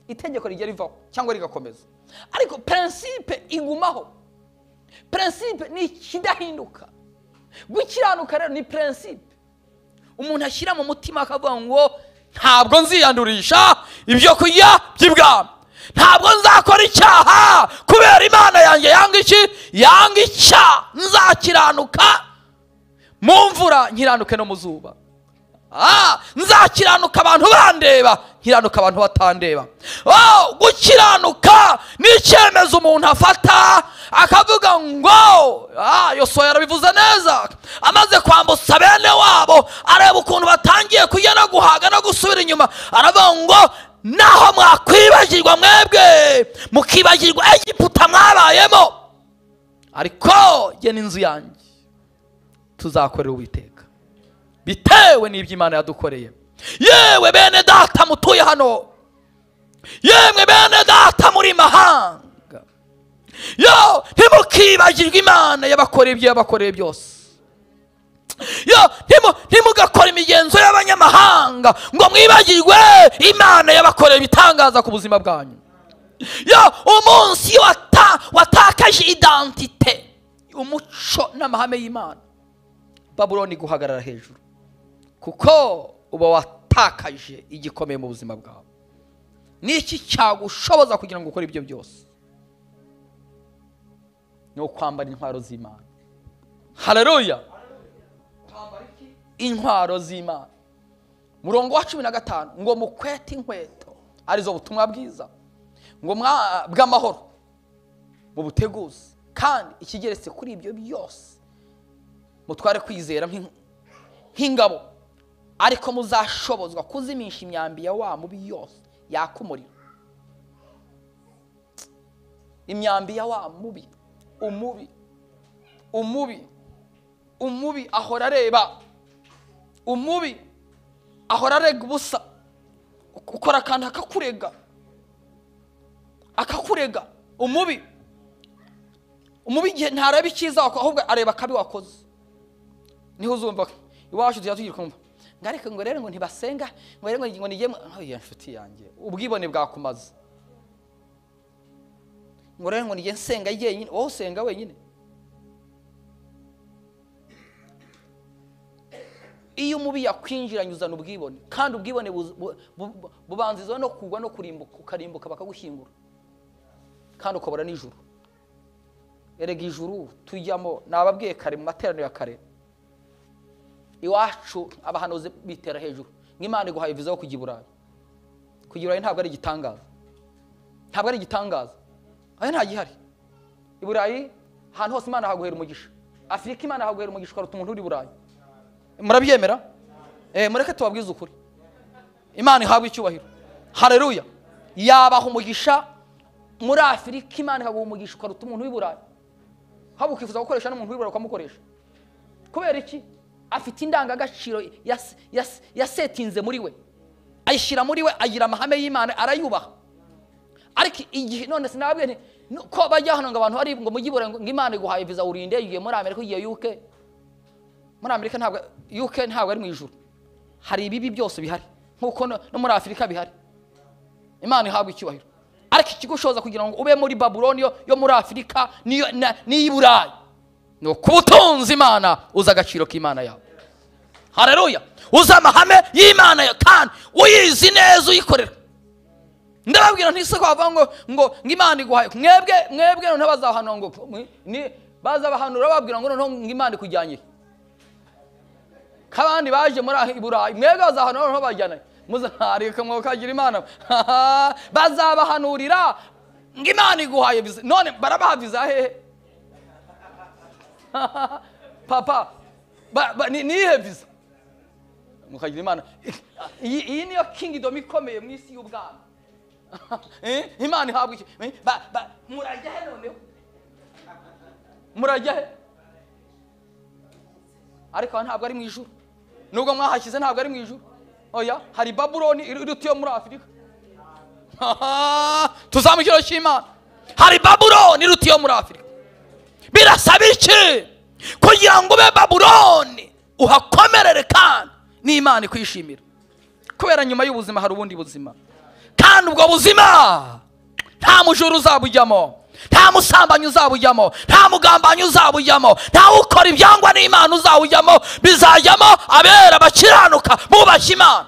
itegeko rigera rivaho cyangwa rigakomeza, ariko principe igumaho. Principe ni kidahinduka. Gukiranuka rero ni principe umuntu ashyira mu mutima akavuga ngo ntabwo nziyandurisha ibyo kurya by'ibwami, ntabwo nzakora icyaha kubera Imana yanjye yanga icyaha, nzakiranuka mu mvura nkiranuke no mu zuba. Nzakiranuka abantu bandeba, nkiranuka abantu batandeba. Gukiranuka ni icyemezo umuntu afata akavuga ngo Yosuwa yarabivuze neza, amaze kwambutsa bene wabo areba ukuntu batangiye kujya no guhaga no gusubira inyuma, aravuga ngo naho mwakwibagirwa mwebwe mukibagirwa Egiputa mwabayemo, ariko jye n'inzu yanjye tuzakorera Uwiteka bitewe n'ibyo Imana yadukoreye. Yewe bene data mutuye hano, yemwe bene data muri mahanga, yo ntimukibagirwe Imana yabakoreye ibyo yabakoreye byose. Yo ntimugakora imigenzo y'abanyamahanga ngo mwibagirwe Imana yabakoreye ibitangaza ku buzima bwanyu. Yo umunsi watakaje identite, umuco n'amahame y'Imana, Babuloni guhagarara hejuru, kuko uba watakaje igikomeye mu buzima bwawe. Niki cyagushoboza kugira ngo ukore ibyo byose? Ni ukwambara intwaro z'Imana. Haleluya! Kwambara iki? Intwaro z'Imana. Murongo wa 15 ngo mukwete inkweto arizo butumwa bwiza, ngo bw'amahoro mu buteguzi, kandi ikigeretse kuri ibyo byose mutware kwizera nk'ingabo, ariko muzashobozwa kuzimisha imyambi ya wa mubi yose yakumurira. Imyambi ya wa mubi, umubi ahora areba, umubi ahora arega ubusa, ukora akantu akakurega. Umubi igihe ntareba icyiza ahubwo areba akabi wakoze. Niho uzumva iwacu tugira kumva ngareka ngo rero ngo ntibasenga, ngo rero ngo nige ya nshuti yanjye, ubwibone bwakumaze. Ngo rero ngo nige nsenga yenyine, wowe usenga wenyine. Iyo umubi yakwinjiranye uzana ubwibone, kandi ubwibone bubanzizwa no kugwa no kurimbuka, ukarimbuka bakagushyingura, kandi ukabura n'ijuru. Erega ijuru tujyamo nababwiye kare mu materaniro ya kare, iwacu abahanuzi bitera hejuru ng'Imana iguhaye viza yo kujya i Burayi. Kujya i Burayi ntabwo ari igitangaza, aho nta gihari. I Burayi ahantu hose Imana haguhera umugisha. Afurika Imana haguhera umugisha ukaruta umuntu uri i Burayi. Murabyemera? Mureke tubabwize ukuri, Imana ihabwa icyubahiro. Haleluya! Yabaha umugisha muri Afurika, Imana ikaguha umugisha ukaruta umuntu w'i Burayi. Haba ukifuza gukoresha n'umuntu w'i Burayi ukamukoresha. Kubera iki? Afite indangagaciro yasetinze muri we, ayishyira muri we, agira amahame y'Imana, arayubaha. Ariko igihe none sinababwiye ko bajya hano ngo abantu bari ngo mujyi Burayi ngo Imana iguhaye viza urinde, ugiye muri Amerika, ugiye UK. Muri Amerika ntabwo, UK ntabwo ari mu ijuru. Hari ibibi byose bihari, nkuko no muri Afurika bihari. Imana ihabwa icyubahiro. Ariko ikigushoza kugira ngo ube muri Babuloni yo muri Afurika n'i Burayi, no kubutunza Imana, uza agaciro k'Imana yawe. Haleluya! Uza amahame y'Imana yawe kandi uyizi neza, uyikorera. Ndababwira ntise kwava ngo Imana iguhaye, mwebwe none bazahanura ngo bazabahanura babwira ngo none Imana ikujyanye. Kabandi baje muri Burayi, mwebwe bazahanura none bajyana. Muzareka mwokagira Imana. Bazabahanurira ngo Imana iguhaye viza, none barabaha viza hehe? Papa nihe viza? Mukagira Imana. Iyi niyo kingdom ikomeye mu isi y'ubwami. Imana ihabwa iki? Murajya he noneho? Murajya he? Ariko ntabwo ari mu ijuru. Nubwo mwahashyize ntabwo ari mu ijuru. Oya, hari Babuloni iruta yo muri Afurika. Tuzamukiro cy'Imana. Hari Babuloni iruta yo muri Afurika. Birasaba iki kugira ngo ube Babuloni uhakomerere kandi n'Imana ikwishimira? Kubera nyuma y'ubuzima hari ubundi buzima, kandi ubwo buzima nta mujuru uzabujyamo, nta musambanyi uzabujyamo, nta mugambanyi uzabujyamo, nta ukora ibyangwa n'Imana uzawujyamo. Bizajyamo abera bakiranuka bubashye Imana.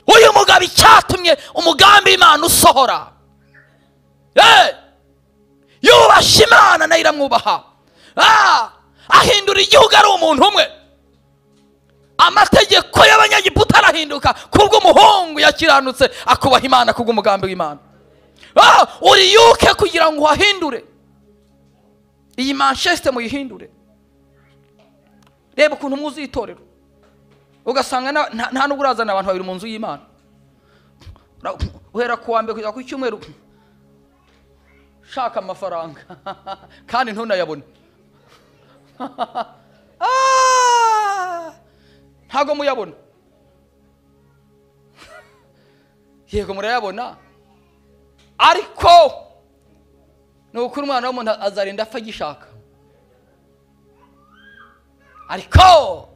Uyu mugabo icyatumye umugambi Imana usohora, yubashye Imana nayo iramwubaha. Ahindura igihugu ari umuntu umwe. Amategeko y'Abanyagiputa arahinduka kubw'umuhungu yakiranutse akubaha Imana kubw'umugambi w'Imana. uriyuke kugira ngo uhahindure. Iyi Manchester muyihindure. Reba ukuntu muzi itorero ugasanga nta nubwo urazana abantu babiri mu nzu y'Imana, uhera kuwa mbere kugeza ku cyumweru shaka amafaranga kandi ntunayabone. Ntago muyabona. Yego murayabona, ariko nukuri umwana w'umuntu azarinda apfa gishaka. Ariko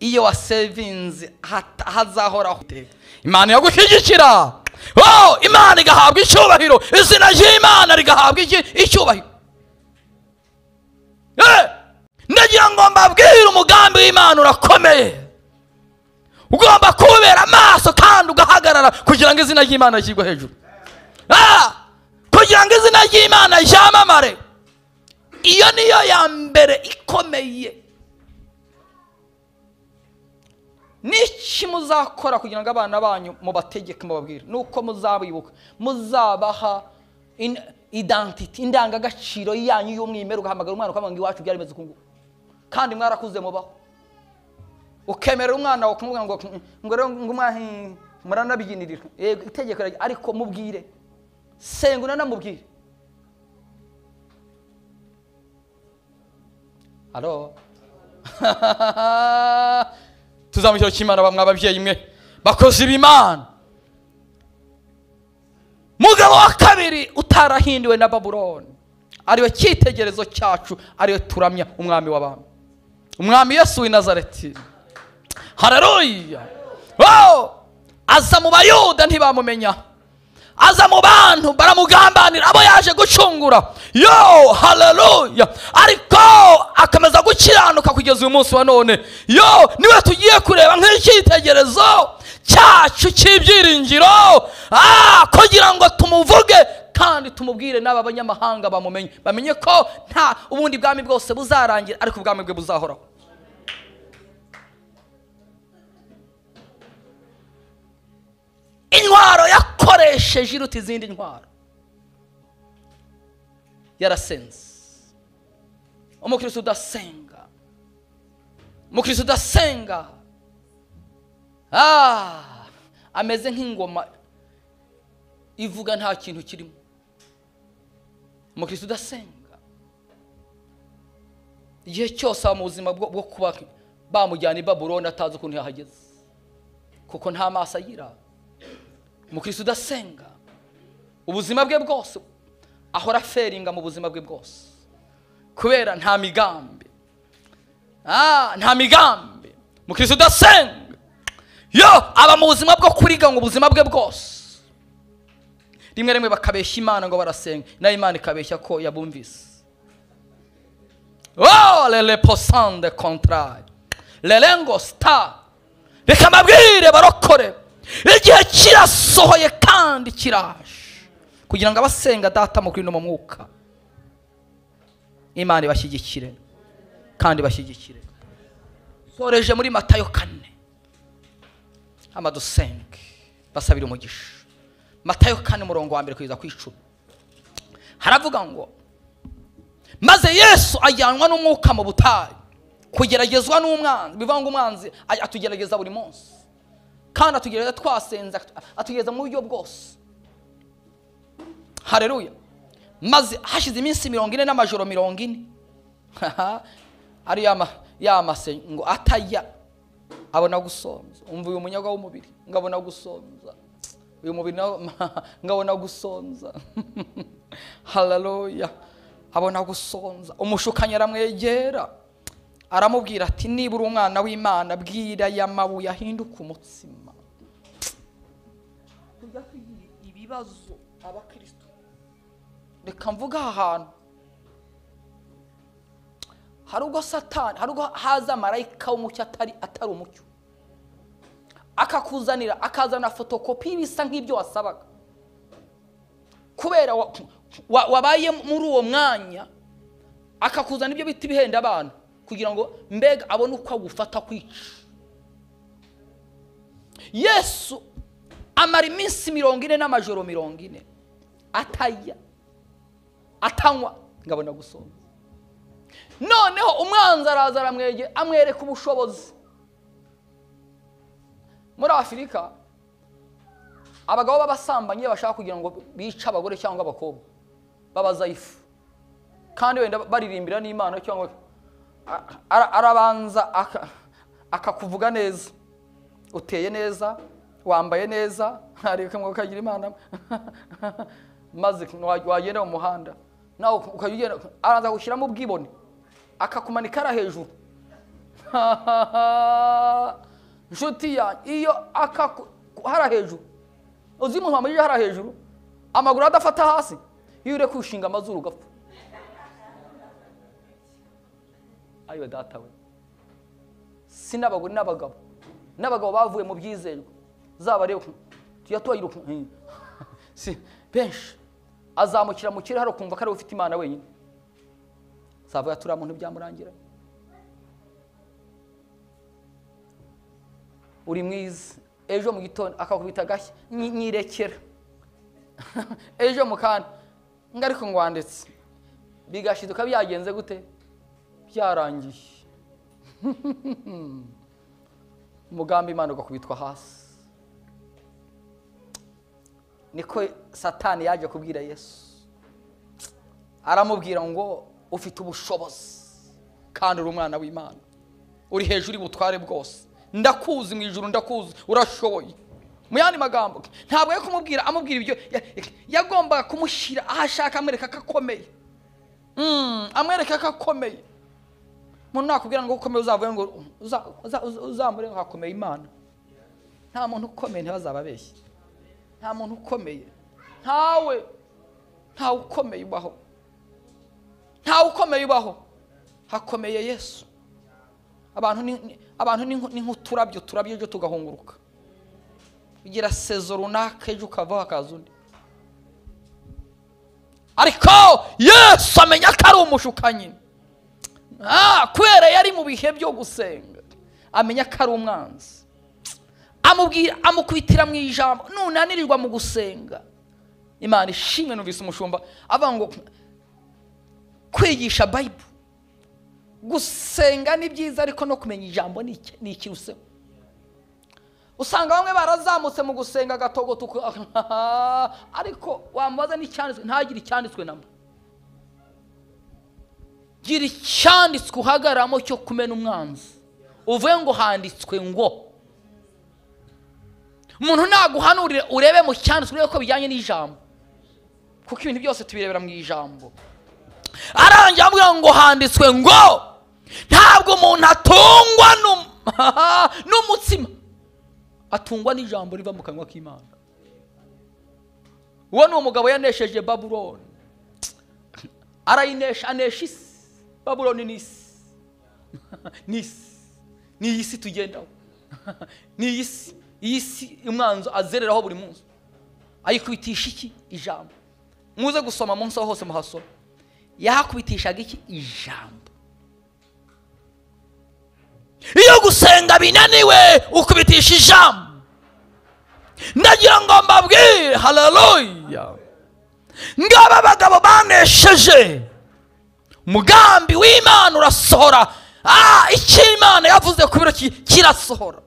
iyo wasevinze hazahoraho. Imana yagushyigikira. Imana igahabwa icyubahiro, izina ry'Imana rigahabwa icyubahiro. Ndagira ngo mbabwire umugambi w'Imana urakomeye. Ugomba kubera amaso kandi ugahagarara kugira ngo izina ry'Imana rishyirwe hejuru. Kugira ngo izina ry'Imana ryamamare. Iyo niyo ya mbere ikomeye. Niki muzakora kugira ngo abana banyu mubategeke mubabwire? Nuko muzabibuka, muzabaha identity, indangagaciro yanyu y'umwimero. Ugahamagara umwana ukamubwira ngo iwacu byari bimeze uku nguku kandi mwarakuze mubaho. Ukemera umwana ukamubwira ngo rero ngumwahi muranabiginirira. Itegeko ariko mubwire, senga unanamubwire. Alo tuzamukiro cy'Imana bamwe ababyeyi mwe bakoze b'Imana. Mugabo wa kabiri utarahindiwe na Babuloni, ariwe cyitegerezo cyacu, ariwe turamya, umwami w'abantu, umwami Yesu w'i Nazareti. Haleluya. Aza mu Bayuda ntibamumenya, aza mu bantu baramugambanira, abo yaje gucungura. Haleluya. Ariko akomeza gukiranuka kugeza uyu munsi wa none. Niwe tugiye kureba nk'icyitegerezo cyacu cy'ibyiringiro, kugira ngo tumuvuge kandi tumubwire n'aba banyamahanga bamumenye, bamenye ko nta ubundi bwami bwose buzarangira, ariko ubwami bwe buzahoraho. Intwaro yakoresheje iruta izindi ntwaro. Yarasenze. Umukristo udasenga, umukristo udasenga ameze nk'ingoma ivuga nta kintu kirimo. Umukristo udasenga igihe cyose mu buzima bwo kuba bamujyana i Babuloni atazi ukuntu yahageze, kuko nta maso agira. Umukristo udasenga ubuzima bwe bwose ahora feringa mu buzima bwe bwose, kubera nta migambi. Nta migambi. Umukristo udasenga aba mu buzima bwo kuriga ngo ubuzima bwe bwose. Rimwe rimwe bakabeshya Imana ngo barasenga, na Imana ikabeshya ko yabumvise. Le posant de contraire le lengo star. Reka mbabwire barokore, igihe kirasohoye kandi kiraje kugira ngo abasenga data mu kuri no mu mwuka Imana ibashyigikire kandi bashyigikire. Soreje muri Matayo 4 amadusenge basabira umugisha. Matayo 4 murongo wa 1 kugeza ku 10 haravuga ngo maze Yesu ajyanwa n'umwuka mu butayu kugeragezwa n'umwanzi. Bivuga ngo umwanzi atugerageza buri munsi kandi atugerageza twasenza, atugerageza mu buryo bwose. Haleluya. Maze hashize iminsi 40 n'amajoro 40 ari yamase ngo ataya abona gusonza. Umva uyu munyaga w'umubiri ngabona gusonza, uyu mubiri ngabona gusonza. Haleluya. Abona gusonza. Umushukanya aramwegera aramubwira ati nibura umwana w'Imana bwira yamabuye ahinduka umutsima. Tujya kugira ibibazo abakristo. Reka mvuga ahantu hari ubwo Satani, hari ubwo haza marayika w'umucyo atari umucyo, akakuzanira akazana fotokopi bisa nk'ibyo wasabaga, kubera wabaye muri uwo mwanya akakuzana ibyo biti bihenda abantu kugira ngo mbega abone uko agufata kwica. Yesu amara iminsi 40 n'amajoro 40 ataya atanywa ngabona gusoma. Noneho umwanzi araza amwereka ubushobozi. Muri Afurika abagabo b'abasambanye bashaka kugira ngo bice abagore cyangwa abakobwa babazayifu, kandi wenda baririmbira n'Imana cyangwa arabanza akakuvuga neza, uteye neza, wambaye neza, ariko ngo kagira Imana maze wagenda mu muhanda nawe ukagenda aranza gushyiramo ubwibone akakumanika ara hejuru. Nshuti ya iyo hara hejuru, uzi umuntu wamujije hara hejuru amaguru adafata hasi, iyo ure kushinga amazuru gapfa. Ayo data we, sinabagore n'abagabo bavuye mu byizerwa zaba rero tuyatwayiruka si benshi azamukira mu kiraro kumva ko ari ufite Imana wenyine, savuga turi muntu byamurangira. Uri mwiza ejo mu gitondo akakubita gashya nyirekera ejo mukana ngariko ngwandetse bigashiduka byagenze gute, byarangiye. Umugambi Imana ugakubitwa hasi. Niko Satani yaje kubwira Yesu, aramubwira ngo ufite ubushobozi kandi uri umwana w'Imana, uri hejuru y'ubutware bwose, ndakuzi mu ijuru, ndakuzi urashoboye. Mu yandi magambo ntabwo yo kumubwira amubwira ibyo, yagomba kumushyira ahashaka amwereka ko akomeye. Amwereka ko akomeye. Umuntu nakubwira ngo ukomeye uzavuga ngo uzamure ngo akomeye Imana. Nta muntu ukomeye ntibazababeshye. Nta muntu ukomeye, ntawe ukomeye ubaho, ntawe ukomeye ubaho, hakomeye Yesu. Abantu ni nk'uturabyo ejo tugahunguruka, ugira sezo runaka ejo ukavaho hakaza undi. Ariko Yesu amenya ko ari umushukanyi, kubera yari mu bihe byo gusenga, amenya ko ari umwanzi. Amukubitira mu ijambo, nunanirirwa mu gusenga. Imana ishimwe, numvise umushumba avuga ngo kwigisha Bible, gusenga ni byiza ariko no kumenya ijambo ni ikiruseho. Usanga bamwe barazamutse mu gusenga gatogoto ariko wambaza n'icyanditswe ntagire icyanditswe namba. Gira icyanditswe uhagaramo cyo kumena umwanzi, uvuye ngo handitswe ngo. Umuntu naguhanurire urebe mu cyanditswe urebe ko bijyanye n'ijambo, kuko ibintu byose tubirebera mu ijambo. Arangiye ambwira ngo handitswe ngo ntabwo umuntu atungwa n'umutsima, atungwa n'ijambo riva mu kanwa k'Imana. Uwo ni umugabo yanesheje Babuloni, arayinesha, anesha isi. Babuloni ni isi, ni isi tugendaho, ni isi. Iyi si umwanzo azereraho buri munsi, ayikubitisha iki? Ijambo. Muze gusoma munsi hose muhasoma, yahakubitishaga iki? Ijambo. Iyo gusenga binaniwe ukubitisha ijambo. Ndagira ngo mbabwire, haleluya, ngaba bagabo banesheje, umugambi w'Imana urasohora. Icyo Imana yavuze ku biro kirasohora.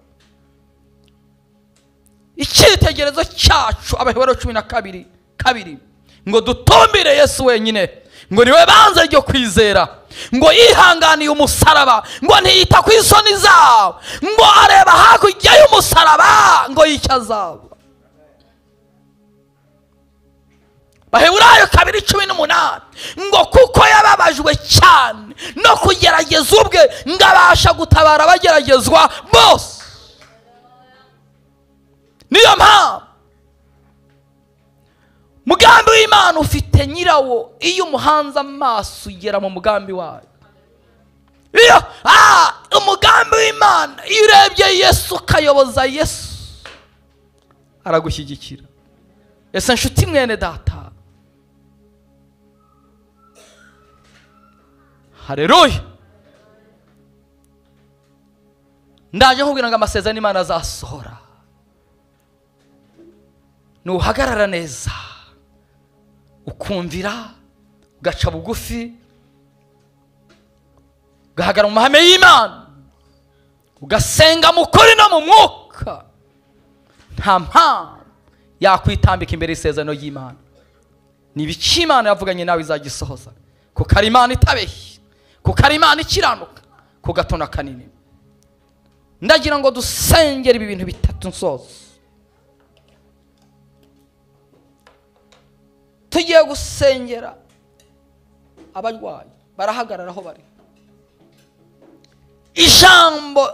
Icyitegerezo cyacu Abaheburayo 12:2 ngo dutumbire Yesu wenyine, ngo niwe banze ryo kwizera, ngo yihanganiye umusaraba, ngo ntiyita ku isoni zabo, ngo areba hakurya y'umusaraba, ngo yicyazaba. Baheburayo 2:18 ngo kuko yababajwe cyane no kugerageza ubwe, ngo abasha gutabara abageragezwa bose. Niyo mpamvu mugambi w'Imana ufite nyirawo, iyo umuhanze amaso ugera mu mugambi wayo. Iyo umugambi w'Imana, iyo urebye Yesu ukayoboza Yesu, aragushyigikira. Ese nshuti mwene data, haleluya, ndaje nkubwira ngo amasezerano Imana azasohora. Nuhagarara neza, ukumvira, ugaca bugufi, ugahagarara mu mahame y'Imana, ugasenga mu kuri no mu mwuka, nta mpamvu yakwitambika imbere y'isezerano y'Imana. Ni ibiki Imana yavuganye nawe izagisohoza, kuko ari Imana itabeshya, kuko ari Imana ikiranuka ku gato na kanini. Ndagira ngo dusengere ibi bintu bitatu nsoza. Tugiye gusengera abarwayi, barahagarara aho bari. Ijambo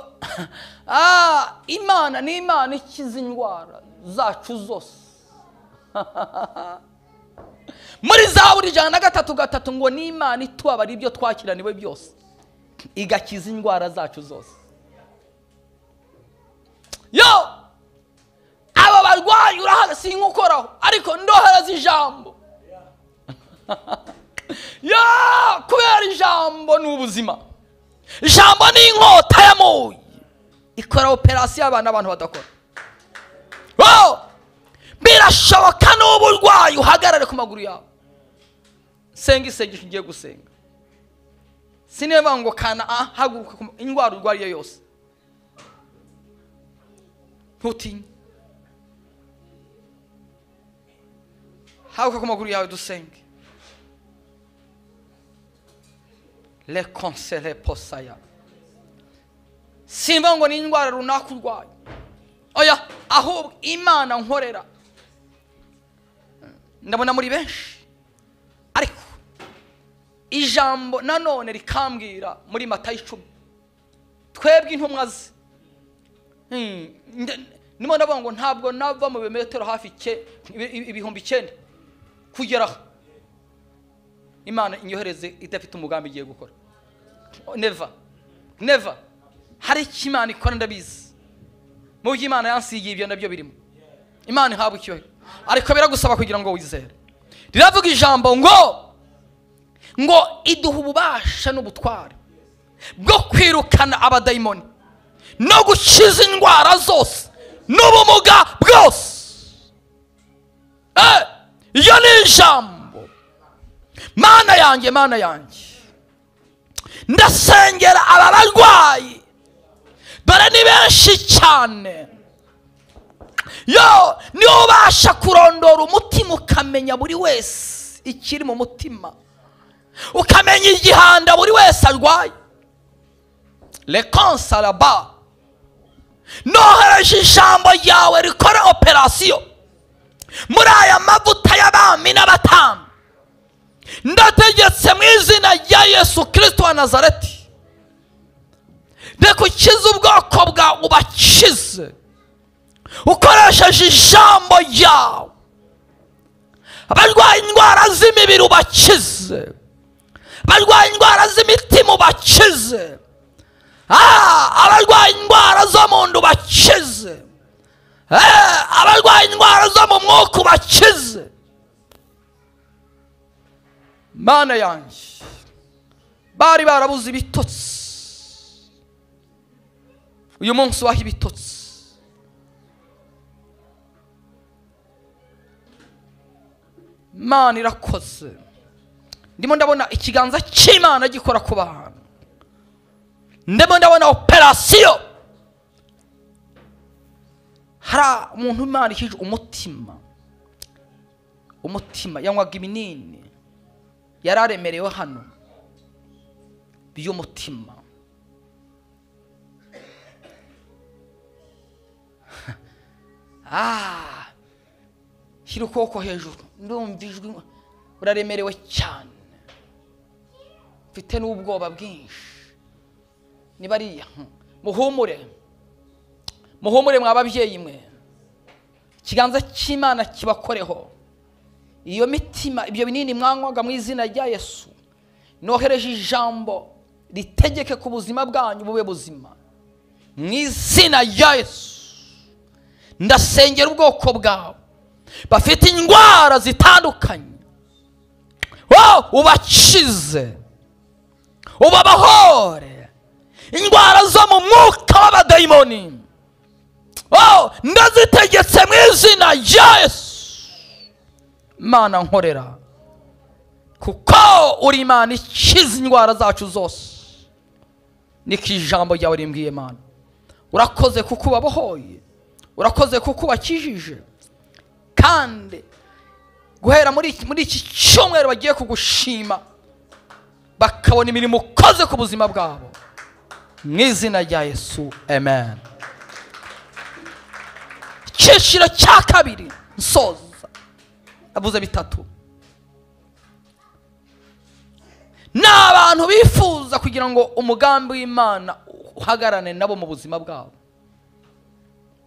Imana ni Imana ikiza indwara zacu zose. Muri Zaburi 103:3 ngo ni Imana itubabara ibyo twakiraniwe byose, igakiza indwara zacu zose. Yo, aba barwayi urahaga singukoraho, ariko ndohereza ijambo. Yo, kubera ijambo ni ubuzima. Ijambo ni inkota yamuye, ikora operasiyo abana abantu badakora. Wow, birashoboka n'uburwayi uhagarare ku maguru yawe. Senga isengesho ngiye gusenga. Sineba ngo kana haguruka indwara urwariye yose. Ntutinye. Haguruka ku maguru yawe dusenge. Le conseiller posaya. Simba ngo ni indwara runaka urwaye. Oya, ahubwo Imana nkorera. Ndabona muri benshi. Ariko ijambo nanone rikambwira muri Matayo 10. Twebwe intumwa ze. Nimo ndavuga ngo ntabwo nava mu bimetero hafi ibihumbi 9 kugera Imana inyohereze idafite umugambi igiye gukora. Never. Hari ikimana ikora ndabizi. Mu by'Imana yansigiye ibyo nabyo birimo. Imana ihabwa icyubahiro. Ariko biragusaba kugira ngo wizere. Riravuga ijambo ngo iduha ububasha n'ubutware bwo kwirukana abadayimoni no gukiza indwara zose n'ubumuga bwose. Iyo ni ijambo. Mana yanjye ndasengera aba barwayi, dore ni benshi cyane. Yo, ni ubasha kurondora umutima ukamenya buri wese ikiri mu mutima, ukamenya igihanda buri wese arwaye. Le consalaba, nohereje ijambo ryawe rikora operasiyo muri aya mavuta y'abami n'abatambyi. Ndategetse mu izina rya Yesu Kristo wa Nazareti, reka ukize ubwoko bwawe, ubakize ukoresheje ijambo ryawe. Abarwaye indwara z'imibiri ubakize, abarwaye indwara z'imitima ubakize, abarwaye indwara zo mu nda ubakize, abarwaye indwara zo mu mwuka ubakize. Mana yanjye, bari barabuze ibitotsi, uyu munsi waha ibitotsi. Mana irakoze. Ndimo ndabona ikiganza cy'Imana gikora ku bantu. Ndimo ndabona operasiyo. Hari umuntu Imana ikije umutima yanywaga ibinini, yararemerewe hano by'umutima. Shyira ukuboko hejuru, ndumva ijwi, uraremerewe cyane, mfite n'ubwoba bwinshi. Ni bariya, muhumure mw'ababyeyi mwe, ikiganza cy'Imana kibakoreho. Iyo mitima, ibyo binini mwanywaga mu izina rya Yesu, nohereje ijambo ritegeke ku buzima bwanyu bube buzima mu izina rya Yesu. Ndasengera ubwoko bwawe bafite indwara zitandukanye, ubakize, ubabahore indwara zo mu mwuka w'abadayimoni. Ndazitegetse mu izina rya Yesu. Mana nkorera, kuko uri Imana ikiza indwara zacu zose. Niko ijambo ryawe rimbwiye Mana. Urakoze kuko ubabohoye, urakoze kuko ubakijije, kandi guhera muri iki cyumweru bagiye kugushima bakabona imirimo ukoze ku buzima bwabo, mu izina rya Yesu, amen. Icyiciro cya kabiri nsoza, avuze bitatu, ni abantu bifuza kugira ngo umugambi w'Imana uhagarane nabo mu buzima bwabo,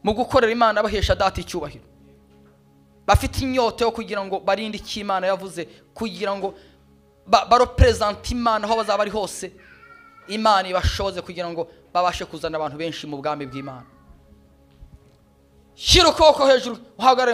mu gukorera Imana bahesha data icyubahiro. Bafite inyota yo kugira ngo barinde icyo Imana yavuze, kugira ngo barepresente Imana aho bazaba ari hose, Imana ibashoboze kugira ngo babashe kuzana abantu benshi mu bwami bw'Imana. Shyira ukuboko hejuru uhagarare